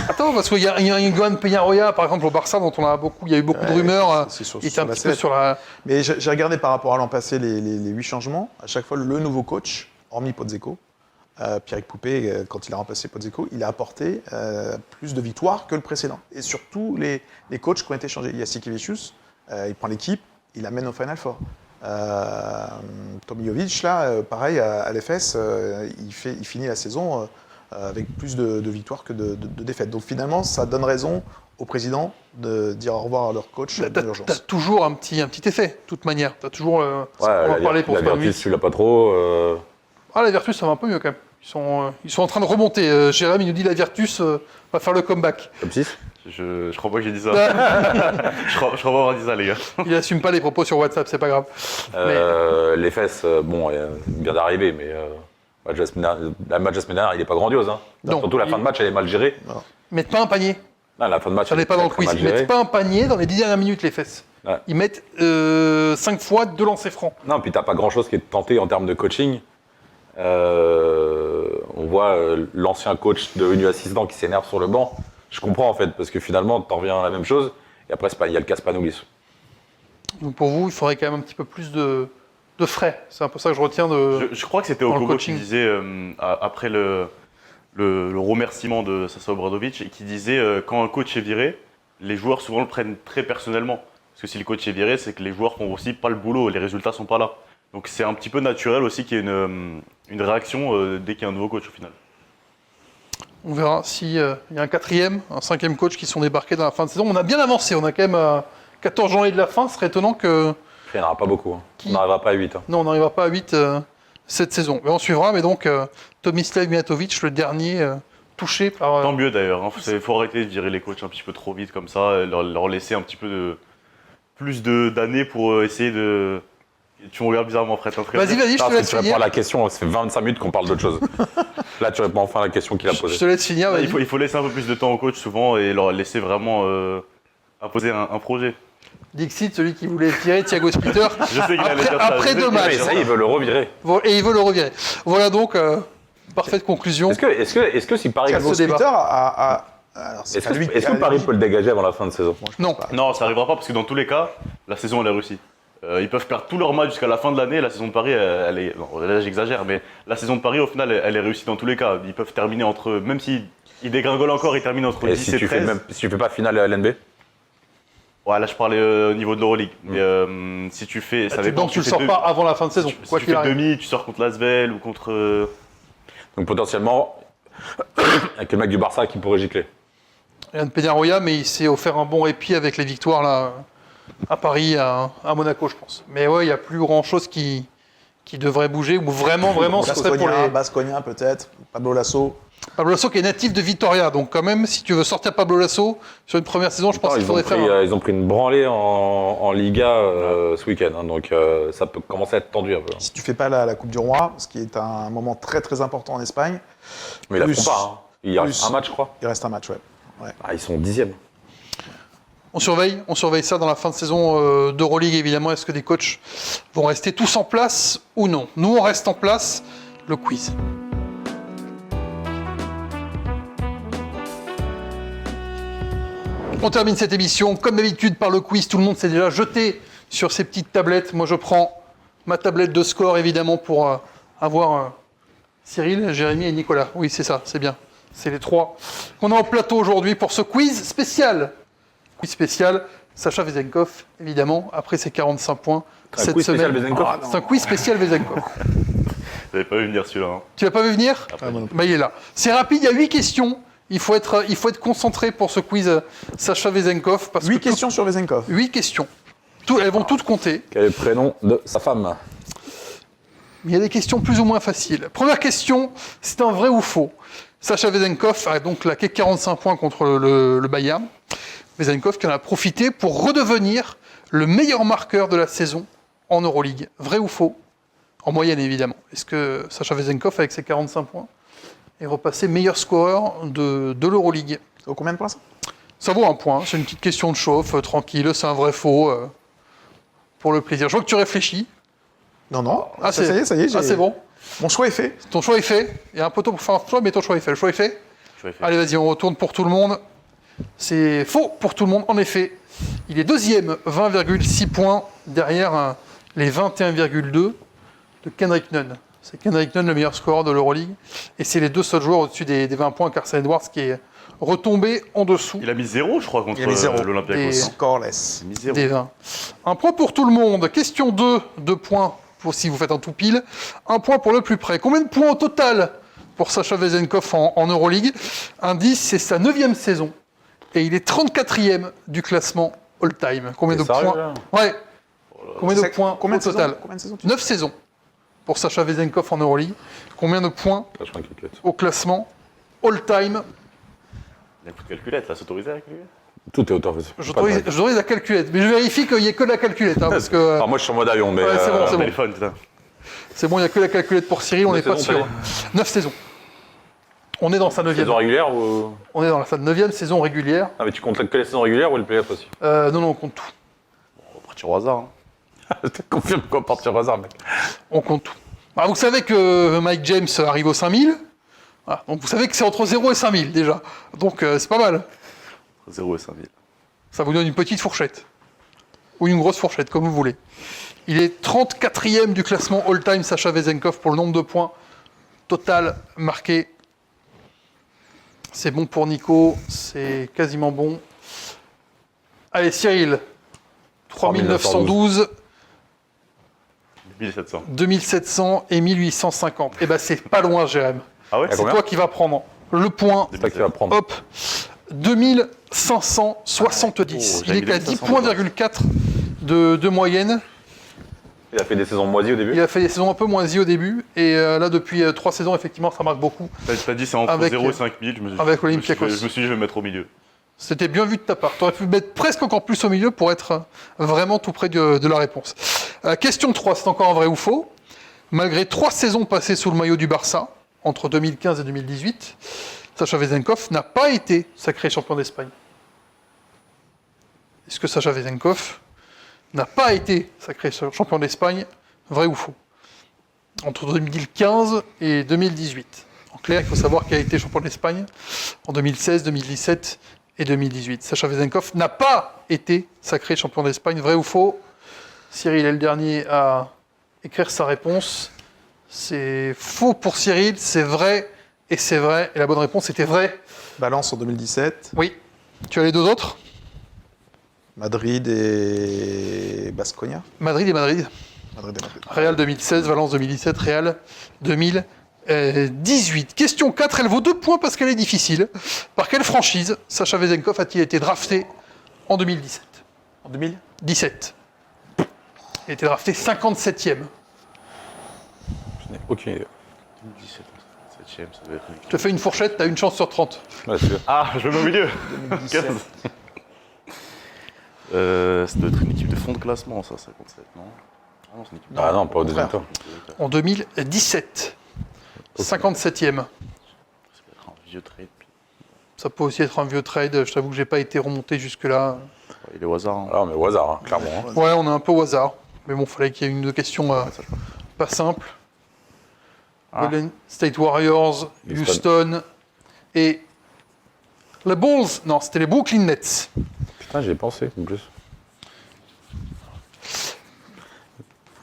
Attends, parce qu'il y a un Johan Peñarroya, par exemple, au Barça, dont on a beaucoup, il y a eu beaucoup de rumeurs. c'est sur- Il était sur un la petit peu sellette. sur la... Mais j'ai regardé par rapport à l'an passé les 8 changements. À chaque fois, le nouveau coach, hormis Pozzecco, Pierrick Poupé, quand il a remplacé Pozzecco, il a apporté plus de victoires que le précédent. Et surtout, les coachs qui ont été changés. Jasikevičius, il prend l'équipe, il l'amène au Final Four. Tomijovic, là, pareil, à l'EFS, il finit la saison avec plus de victoires que de défaites. Donc finalement, ça donne raison au président de dire au revoir à leur coach dans T'as l'urgence. toujours un petit effet, de toute manière. T'as toujours... on va la parler pour Virtus, 38. tu l'as pas trop. Ah, la Virtus, ça va un peu mieux quand même. Ils sont en train de remonter. Jérém, il nous dit la Virtus va faire le comeback. Top 6. Je crois pas que j'ai dit ça. je crois pas avoir dit ça, les gars. Il assume pas les propos sur WhatsApp, c'est pas grave. Les fesses, bon, il vient d'arriver, mais la match de semaine dernière, il n'est pas grandiose. Hein. Non. Surtout la fin de match, elle est mal gérée. Mettent pas un panier. Non, la fin de match, Ça elle n'est est pas dans le très quiz. mal Ils mettent gérée. pas un panier dans les 10 dernières minutes, les fesses. Ouais. Ils mettent 5 fois 2 lancers francs. Non, puis t'as pas grand-chose qui est tenté en termes de coaching. On voit l'ancien coach devenu assistant qui s'énerve sur le banc. Je comprends en fait, parce que finalement, t'en reviens à la même chose. Et après, il y a le cas Spanoulis. Donc pour vous, il faudrait quand même un petit peu plus de frais. C'est un peu ça que je retiens de... Je crois que c'était dans le Okobo qui coaching. disait, après le remerciement de Sasa Obradovic, et qui disait quand un coach est viré, les joueurs souvent le prennent très personnellement. Parce que si le coach est viré, c'est que les joueurs font aussi pas le boulot, les résultats sont pas là. Donc c'est un petit peu naturel aussi qu'il y ait une réaction dès qu'il y a un nouveau coach au final. On verra s'il y a un 4e, un 5e coach qui sont débarqués dans la fin de saison. On a bien avancé, on a quand même 14 janvier de la fin. Ce serait étonnant que... Il n'y en aura pas beaucoup. Hein. Qui On n'arrivera pas à 8. Hein. Non, on n'arrivera pas à 8 cette saison. Mais on suivra, mais donc Tomislav Mijatovic, le dernier touché par... Tant mieux d'ailleurs, il faut arrêter de virer les coachs un petit peu trop vite comme ça, et leur laisser un petit peu plus d'années pour essayer de... Tu me regardes bizarrement après, t'es en train de- Vas-y, je te laisse Tu réponds finir. à la question, ça fait 25 minutes qu'on parle d'autre chose. Là, tu réponds enfin à la question qu'il a Je posée. te laisse finir, vas-y. Il faut laisser un peu plus de temps au coach souvent et leur laisser vraiment imposer un projet. Dixit, celui qui voulait virer Thiago Splitter Je sais qu'il allait dire ça. après Je sais 2 qu'il matchs. allait Mais dire ça y est, il veut le revirer. Et il veut le revirer. Voilà donc, parfaite conclusion. Est-ce que si Paris, Thiago est-ce débat. Peter alors, c'est pas lui qui- que Paris peut le dégager avant la fin de saison? Non. Non, ça n'arrivera pas parce que dans tous les cas, la saison elle est réussie. Ils peuvent perdre tous leurs matchs jusqu'à la fin de l'année. La saison de Paris, elle est. Bon, là j'exagère, mais la saison de Paris au final, elle est réussie dans tous les cas. Ils peuvent terminer entre. Même s'ils dégringolent encore, ils terminent entre Et 10 si et tu 13. fais pas finale LNB? Ouais, là je parlais au niveau de l'Euroleague. Mais si tu fais. Ça dépend. Donc tu le fais sors deux- pas avant la fin de saison, Si quoi tu qu'il fais arrive. demi, tu sors contre l'Asvel ou contre. Donc potentiellement, avec le mec du Barça qui pourrait gicler. Yann Peñarroya, mais il s'est offert un bon répit avec les victoires là, à Paris, à Monaco, je pense. Mais ouais, il n'y a plus grand-chose qui devrait bouger, ou vraiment, ce serait pour les... Basconia peut-être, Pablo Lasso. Pablo Lasso qui est natif de Vitoria, donc quand même, si tu veux sortir Pablo Lasso sur une première saison, je pense qu'il faudrait faire... Ils ont pris une branlée en Liga ce week-end, hein, donc ça peut commencer à être tendu un peu. Si tu fais pas la Coupe du Roi, ce qui est un moment très très important en Espagne, Mais ils la Plus- font pas. Hein. Il reste plus- un match, je crois. il reste un match, ouais. Ah, ils sont 10e. On surveille ça dans la fin de saison d'Euroleague, évidemment. Est-ce que des coachs vont rester tous en place ou non? Nous, on reste en place. Le quiz. On termine cette émission, comme d'habitude, par le quiz. Tout le monde s'est déjà jeté sur ses petites tablettes. Moi, je prends ma tablette de score, évidemment, pour avoir Cyril, Jérémy et Nicolas. Oui, c'est ça, c'est bien. C'est les trois qu'on a en plateau aujourd'hui pour ce quiz spécial. Quiz spécial, Sacha Vezenkov, évidemment, après ses 45 points Un cette quiz spécial semaine. Vezenkov C'est un quiz spécial Vezenkov. Vous n'avez pas vu venir celui-là. Hein. Tu l'as pas vu venir? Bah, il est là. C'est rapide, il y a 8 questions. Il faut être concentré pour ce quiz Sacha Vezenkov. 8 questions sur Vezenkov. 8 questions. Elles vont toutes compter. Quel est le prénom de sa femme? Mais il y a des questions plus ou moins faciles. Première question, c'est un vrai ou faux? Sacha Vezenkov a donc claqué 45 points contre le Bayern. Vezenkov qui en a profité pour redevenir le meilleur marqueur de la saison en Euroleague. Vrai ou faux? En moyenne, évidemment. Est-ce que Sacha Vezenkov, avec ses 45 points, est repassé meilleur scoreur de l'Euroleague? Au combien de points ça? Ça vaut un point, c'est une petite question de chauffe, tranquille, c'est un vrai faux, pour le plaisir. Je vois que tu réfléchis. Non. Ah, ça y est, Ah, c'est bon. Mon choix est fait. Ton choix est fait. Il y a un peu tôt pour faire un choix, mais ton choix est fait. Le choix est fait. Allez, vas-y, on retourne pour tout le monde. C'est faux pour tout le monde, en effet. Il est deuxième, 20,6 points, derrière les 21,2 de Kendrick Nunn. C'est Kendrick Nunn le meilleur scoreur de l'Euroleague. Et c'est les deux seuls joueurs au-dessus des 20 points, Carson Edwards qui est retombé en dessous Il a mis 0, je crois, contre Il a mis 0. l'Olympiakos. Et- Scoreless. Il a mis 0. des 20. Un point pour tout le monde. Question 2, 2 points pour si vous faites un tout pile. Un point pour le plus près. Combien de points au total pour Sacha Vezenkov en Euroleague? Indice, c'est sa 9e saison. Et il est 34e du classement all-time. Combien de T'es sérieux, points là Ouais. Combien de C'est- points combien au de saisons total? Combien de saisons 9 saisons pour Sacha Vezenkov en Euroleague. Combien de points Là, je prends une calculette. au classement all-time? Il a un coup de calculette, là, s'autoriser à la calculette. Tout est auteur. J'autorise la calculette. Mais je vérifie qu'il n'y ait que la calculette. Parce que Alors moi, je suis en mode avion, mais. Ouais, c'est bon, c'est bon. Téléphone, putain. c'est bon, il n'y a que la calculette pour Cyril, on n'est 9 pas saisons, sûr. 9 saisons. On est dans sa 9e. Saison régulière ou. On est dans sa 9e saison régulière. Ah, mais tu comptes que les saisons régulières ou le playoff aussi? Non, on compte tout. On va partir au hasard. Hein. Je te confirme qu'on part sur hasard, mec. On compte tout. Bah, vous savez que Mike James arrive aux 5000. Voilà. Donc vous savez que c'est entre 0 et 5000 déjà. Donc c'est pas mal. 0 et 5000. Ça vous donne une petite fourchette. Ou une grosse fourchette, comme vous voulez. Il est 34e du classement all-time Sacha Vezenkov pour le nombre de points total marqués. C'est bon pour Nico, c'est quasiment bon. Allez, Cyril. 3912, 1700. 2700 et 1850. Eh ben c'est pas loin, Jérém. Ah ouais Ah, C'est combien toi qui vas prendre le point. C'est toi qui vas prendre. Hop, 2570. Oh, Il est j'avais qu'à mis 10 2500 points,4 de moyenne. Il a fait des saisons moisies au début. Il a fait des saisons un peu moisies au début. Et là, depuis 3 saisons, effectivement, ça marque beaucoup. T'as dit c'est entre Avec- 0 et 5000. avec Olympiakos. Je me suis dit, je vais me mettre au milieu. C'était bien vu de ta part. Tu aurais pu mettre presque encore plus au milieu pour être vraiment tout près de la réponse. Question 3, c'est encore un vrai ou faux. Malgré 3 saisons passées sous le maillot du Barça, entre 2015 et 2018, Sacha Vezenkov n'a pas été sacré champion d'Espagne. Est-ce que Sacha Vezenkov n'a pas été sacré champion d'Espagne, vrai ou faux? Entre 2015 et 2018. En clair, il faut savoir qu'il a été champion d'Espagne en 2016, 2017 et 2018. Sacha Vezenkov n'a pas été sacré champion d'Espagne, vrai ou faux? Cyril est le dernier à écrire sa réponse. C'est faux pour Cyril, c'est vrai et c'est vrai. Et la bonne réponse était vrai. Valence en 2017. Oui. Tu as les deux autres? Madrid et Baskonia. Madrid et Madrid. Madrid et Madrid. Real 2016, Valence 2017, Real 2018. Question 4, elle vaut 2 points parce qu'elle est difficile. Par quelle franchise Sacha Vezenkov a-t-il été drafté en 2017? En 2000 17. Il a été drafté 57e. Je n'ai aucune idée. 17, 7ème, ça doit être une Je te fais une fourchette, tu as une chance sur 30. Ouais, c'est sûr. Ah, je me mets au milieu 2017. 15. Ça doit être une équipe de fond de classement, ça, 57, non? Ah non, c'est une équipe Ah non, pas au au deuxième contraire. tour. En 2017. 57e. Ça peut être un vieux trade. Ça peut aussi être un vieux trade. Je t'avoue que j'ai pas été remonté jusque-là. Il est au hasard. Hein. Alors, mais au hasard, hein, clairement. hein. Ouais, on est un peu au hasard. Mais bon, fallait qu'il y ait une question Ça, je crois. pas simple. Ah. Golden State Warriors, Houston et les Bulls. Non, c'était les Brooklyn Nets. Putain, j'y ai pensé en plus.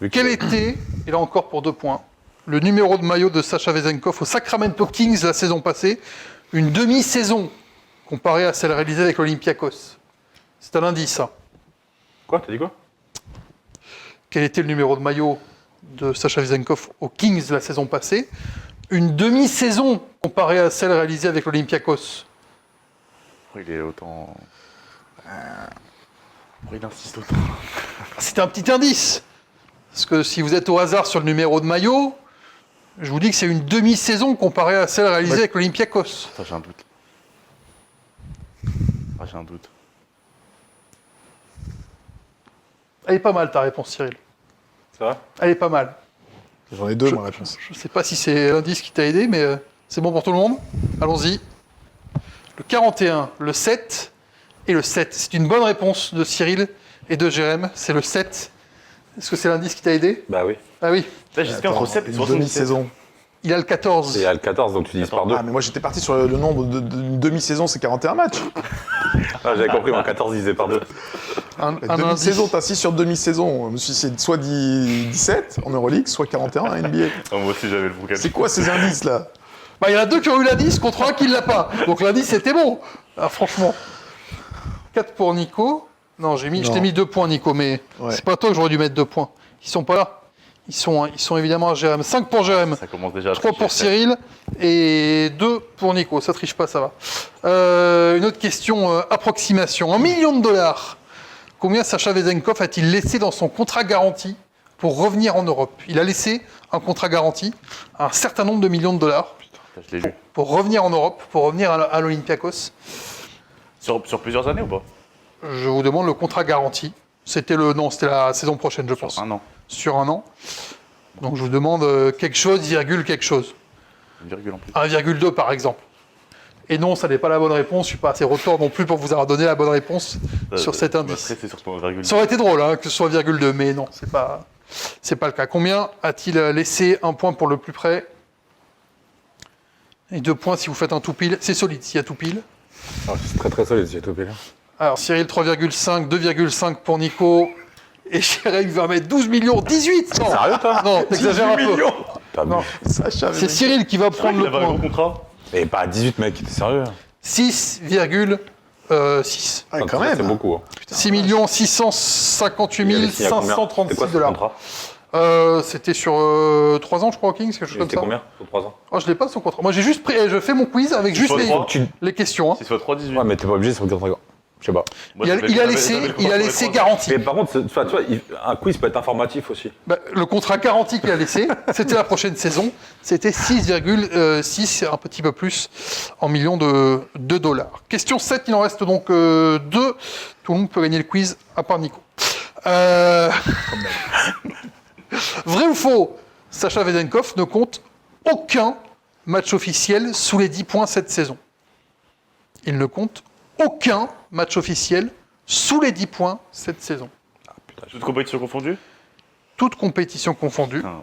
Vu que- Quel était, et là encore pour 2 points, le numéro de maillot de Sacha Vezenkov au Sacramento Kings la saison passée? Une demi-saison comparée à celle réalisée avec l'Olympiakos. C'est un indice, ça. Quoi, t'as dit quoi? Quel était le numéro de maillot de Sacha Vezenkov aux Kings la saison passée? Une demi-saison comparée à celle réalisée avec l'Olympiakos. Pourquoi il est autant. Pourquoi il insiste autant? C'était un petit indice. Parce que si vous êtes au hasard sur le numéro de maillot, je vous dis que c'est une demi-saison comparée à celle réalisée avec l'Olympiakos. Attends, j'ai un doute. Ah, j'ai un doute. Elle est pas mal ta réponse, Cyril. C'est vrai? Elle est pas mal. J'en ai deux, ma réponse. Je ne sais pas si c'est l'indice qui t'a aidé, mais c'est bon pour tout le monde. Allons-y. Le 41, le 7 et le 7. C'est une bonne réponse de Cyril et de Jérém. C'est le 7. Est-ce que c'est l'indice qui t'a aidé? Bah oui. Ah oui. Là, j'hésitais entre 7 et Une 77. demi-saison. Il a le 14. C'est à le 14, donc tu divises par 2. Ah, mais moi j'étais parti sur le nombre de demi-saison, c'est 41 matchs. Ah, j'avais compris, moi 14 divisé par 2. Un Demi-saison, indice. t'as 6 sur demi-saison. Je me suis dit, c'est soit 17 en Euroleague, soit 41 en NBA. Ah, moi aussi, j'avais le bouquin. C'est quoi ces indices là? Bah, il y en a 2 qui ont eu l'indice contre un qui ne l'a pas. Donc l'indice était bon. Ah, franchement. 4 pour Nico. Non, je t'ai mis 2 points, Nico, mais Ouais. c'est pas toi que j'aurais dû mettre 2 points. Ils sont pas là. Ils sont évidemment à Jérém. 5 pour Jérém. Ça commence déjà à 3 pour tricher. Cyril et 2 pour Nico. Ça triche pas, ça va. Une autre question, approximation. $1 million. Combien Sacha Vezenkov a-t-il laissé dans son contrat garanti pour revenir en Europe? Il a laissé un contrat garanti, un certain nombre de millions de dollars, Putain, je l'ai lu. pour revenir en Europe, pour revenir à l'Olympiakos. Sur plusieurs années ou pas? Je vous demande le contrat garanti. C'était la saison prochaine, je pense. Sur un an. Sur un an. Donc je vous demande quelque chose, virgule quelque chose. Une virgule en plus. 1,2 par exemple. Et non, ça n'est pas la bonne réponse. Je suis pas assez retour non plus pour vous avoir donné la bonne réponse sur cet Tu m'as indice. stressé sur ton virgule. Ça aurait été drôle que ce soit 1,2, mais non, c'est pas le cas. Combien a-t-il laissé? 1 point pour le plus près et 2 points si vous faites un tout pile. C'est solide s'il y a tout pile. Ah, c'est très très solide, j'ai topé là. Alors Cyril 3,5, 2,5 pour Nico. Et Jérém va mettre 12 millions, 18 non. Sérieux toi? Non, t'exagères un peu. T'as Non. Sacha C'est Vezenkov. Cyril qui va C'est vrai prendre qu'il le avait un gros point. contrat. Mais pas à 18 mec, t'es sérieux? 6,6. Ouais, quand même. C'est beaucoup. Hein. 6 658 Il avait signé à combien? 536 C'est quoi ce dollars. contrat? C'était sur 3 ans, je crois, au Kings, quelque chose comme C'était ça. combien sur 3 ans? Oh, je l'ai pas son contrat. Moi, j'ai juste pris, je fais mon quiz avec juste faut les, trois. les questions. Hein. 6 fois 3, 18. Ouais, mais t'es pas obligé sur le contrat. Je sais pas. Moi, Il a j'avais- j'avais le laissé contrat sur les 3 ans. garanti. Mais par contre, tu vois, un quiz peut être informatif aussi. Bah, le contrat garanti qu'il a laissé, c'était la prochaine saison. C'était 6,6, un petit peu plus, en millions de dollars. Question 7, il en reste donc 2. Tout le monde peut gagner le quiz, à part Nico. Vrai ou faux? Sacha Vezenkov ne compte aucun match officiel sous les 10 points cette saison. Il ne compte aucun match officiel sous les 10 points cette saison. Toutes compétitions confondues? Toutes compétitions confondues. Putain.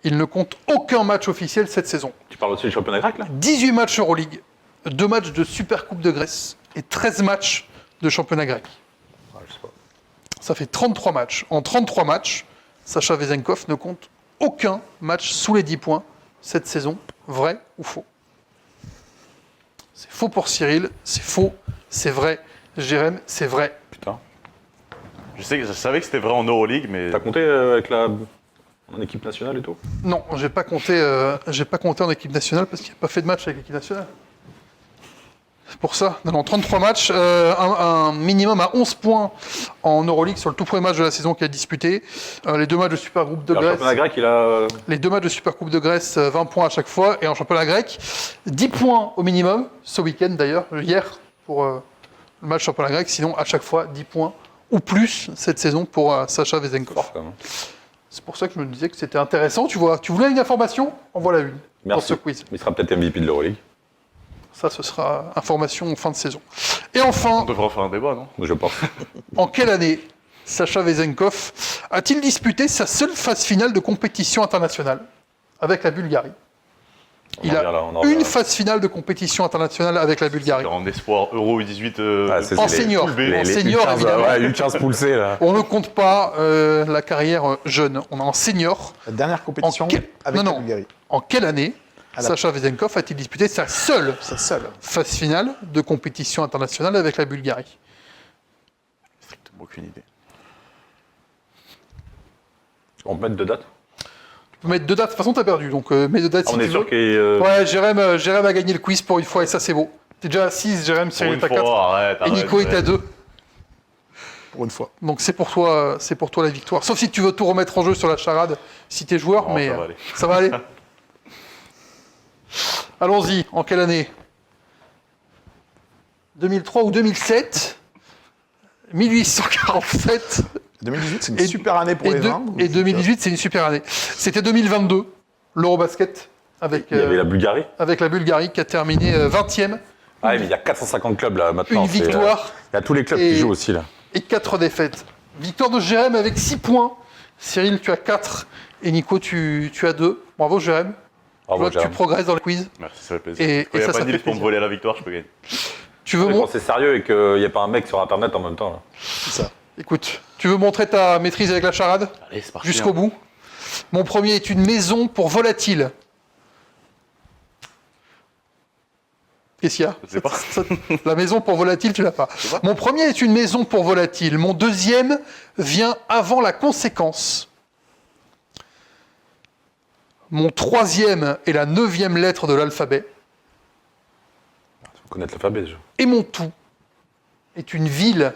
Il ne compte aucun match officiel cette saison. Tu parles aussi du championnat grec là? 18 matchs Euroleague, 2 matchs de Super Coupe de Grèce et 13 matchs de championnat grec. Je sais pas. Ça fait 33 matchs. En 33 matchs, Sacha Vezenkov ne compte aucun match sous les 10 points cette saison. Vrai ou faux? C'est faux pour Cyril, c'est faux, c'est vrai. Jérém, c'est vrai. Putain. Je savais que c'était vrai en Euroleague, mais. T'as compté avec en équipe nationale et tout? Non, j'ai pas compté en équipe nationale parce qu'il n'a pas fait de match avec l'équipe nationale. C'est pour ça. Non, 33 matchs, un minimum à 11 points en Euroleague sur le tout premier match de la saison qu'il a disputé. Les 2 matchs de Super Coupe de Le Grèce. championnat grec, il a. Les 2 matchs de Super Coupe de Grèce, 20 points à chaque fois. Et en championnat grec, 10 points au minimum, ce week-end d'ailleurs, hier, pour le match championnat grec. Sinon, à chaque fois, 10 points ou plus cette saison pour Sacha Vezenkov. Fort, quand même. C'est pour ça que je me disais que c'était intéressant. Tu vois, tu voulais une information? En voilà une Merci. pour ce quiz. Il sera peut-être MVP de l'Euroleague. Ça, ce sera information en fin de saison. Et On enfin, devrait en faire un débat, non? Je pense. en quelle année Sacha Vezenkov a-t-il disputé sa seule phase finale de compétition internationale avec la Bulgarie? On Il en a revient là, on en une revient là. phase finale de compétition internationale avec la Bulgarie. En espoir Euro U18. C'est En les- senior, les- en senior U15, évidemment. Ouais, U15 poussé là. On ne compte pas la carrière jeune. On est en senior. La dernière compétition En quel- avec non, la non. Bulgarie. En quelle année À la- Sacha Vezenkov a-t-il disputé sa seule C'est seul. phase finale de compétition internationale avec la Bulgarie? Strictement aucune idée. On peut mettre 2 dates? Tu peux mettre 2 dates. De toute façon, t'as perdu. Donc, mets 2 dates Ah, si on tu est veux. sûr qu'il. Ouais, Jérém a gagné le quiz pour une fois et ça, c'est beau. T'es déjà à 6, Jérém, Pour Cyril une est à 4. fois, arrête, Et Nico est à 2. Pour une fois. Donc, c'est pour toi la victoire. Sauf si tu veux tout remettre en jeu sur la charade, si t'es joueur, Non, mais ça va aller. ça va aller. Allons-y. En quelle année? 2003 ou 2007? 1847 2018, c'est une Et- super année pour et, les deux- 20. et 2018, c'est une super année. C'était 2022, l'Eurobasket, avec, Il y avait la Bulgarie. avec la Bulgarie qui a terminé 20e Ah, mais il y a 450 clubs là maintenant. Une victoire. Il y a tous les clubs Et- qui jouent aussi là. Et 4 défaites. Victoire de Jérém avec 6 points. Cyril, tu as 4. Et Nico, tu as 2. Bravo Jérém. Je Bravo, vois que tu Jérém. progresses dans le quiz. Merci, ça fait plaisir. Et Quand il n'y a ça pas de fait deal pour me plaisir. voler la victoire, je peux gagner. Tu veux Quand c'est sérieux et qu'il n'y a pas un mec sur internet en même temps. Là. C'est ça. Écoute, tu veux montrer ta maîtrise avec la charade Allez, c'est parti. jusqu'au bout. Mon premier est une maison pour volatiles. Qu'est-ce qu'il y a Je sais pas. La maison pour volatiles, tu l'as pas. Mon premier est une maison pour volatiles. Mon deuxième vient avant la conséquence. Mon troisième est la 9e lettre de l'alphabet. Faut connaître l'alphabet déjà. Et mon tout est une ville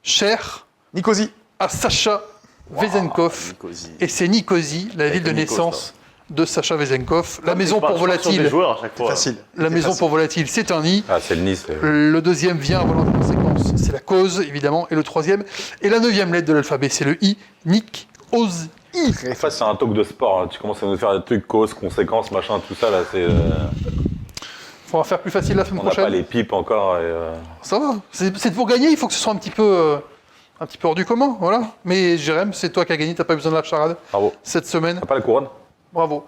chère Nicosie. à Sacha Vezenkov. Nicosie. Et c'est Nicosie, la ville de Nico, naissance de Sacha Vezenkov. La maison Je pars pour sur des volatiles. joueurs à chaque fois. Facile. La maison pour volatiles, c'est un nid. Ah, c'est le Nice. Le deuxième vient avant la conséquence, c'est la cause, évidemment. Et le troisième, et la 9e lettre de l'alphabet, c'est le I. Nick, Oz, I. En fait, c'est un talk de sport. Hein. Tu commences à nous faire des trucs, causes, conséquences, machin, tout ça. Là, c'est. Faudra faire plus facile la semaine On n'a pas prochaine. les pipes encore. Et, Ça va. C'est pour gagner, il faut que ce soit un petit peu hors du commun, voilà. Mais Jérém, c'est toi qui as gagné, t'as pas besoin de la charade Bravo. cette semaine. T'as pas la couronne? Bravo.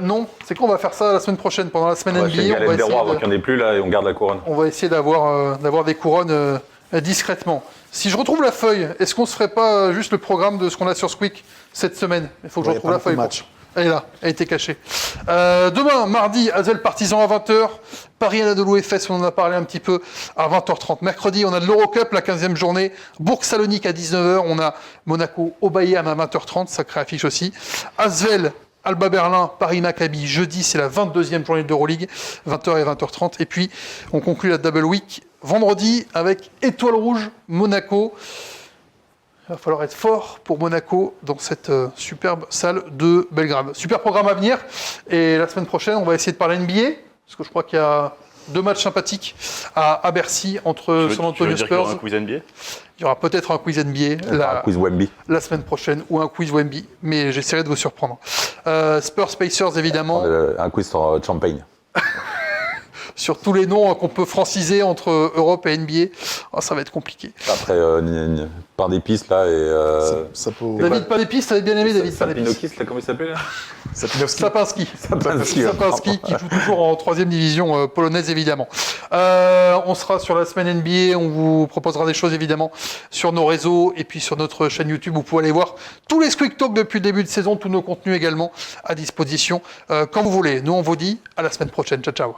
Non, c'est qu'on va faire ça la semaine prochaine, pendant la semaine On va acheter une NBA. On va, galette des rois essayer avant qu'il n'y en ait plus là et on garde la couronne. on va essayer d'avoir des couronnes discrètement. Si je retrouve la feuille, est-ce qu'on se ferait pas juste le programme de ce qu'on a sur Squeak cette semaine? Il faut que je Ouais, retrouve pas la beaucoup de feuille. matchs. Elle est là, elle était cachée. Demain, mardi, Asvel Partizan à 20h. Paris Anadolu FS, on en a parlé un petit peu à 20h30. Mercredi, on a de l'Eurocup, la 15e journée. Bourg-Salonique à 19h. On a Monaco au Bayern à 20h30, sacrée affiche aussi. Asvel, Alba Berlin, Paris Maccabi. Jeudi, c'est la 22e journée de l'Euroleague, 20h et 20h30. Et puis, on conclut la Double Week vendredi avec Étoile Rouge, Monaco. Il va falloir être fort pour Monaco dans cette superbe salle de Belgrade. Super programme à venir. Et la semaine prochaine, on va essayer de parler NBA. Parce que je crois qu'il y a 2 matchs sympathiques à Bercy entre San Tu veux Antonio dire qu'il y aura un Spurs. quiz NBA? Il y aura peut-être un quiz NBA Un quiz Wemby. la semaine prochaine ou un quiz Wemby. Mais j'essaierai de vous surprendre. Spurs Pacers, évidemment. Un quiz sur Champagne. Sur tous les noms qu'on peut franciser entre Europe et NBA. Oh, ça va être compliqué. Après, pain d'épices là et. Ça peut... David Panépis, t'avais bien aimé David Panépis. Sapinokis, là, comment il s'appelle là? Sapinowski. Sapinski. Sapinski, ouais. Sapinski qui joue toujours en 3e division polonaise évidemment. On sera sur la semaine NBA, on vous proposera des choses évidemment sur nos réseaux et puis sur notre chaîne YouTube. Vous pouvez aller voir tous les Squeak Talk depuis le début de saison, tous nos contenus également à disposition quand vous voulez. Nous on vous dit à la semaine prochaine. Ciao ciao.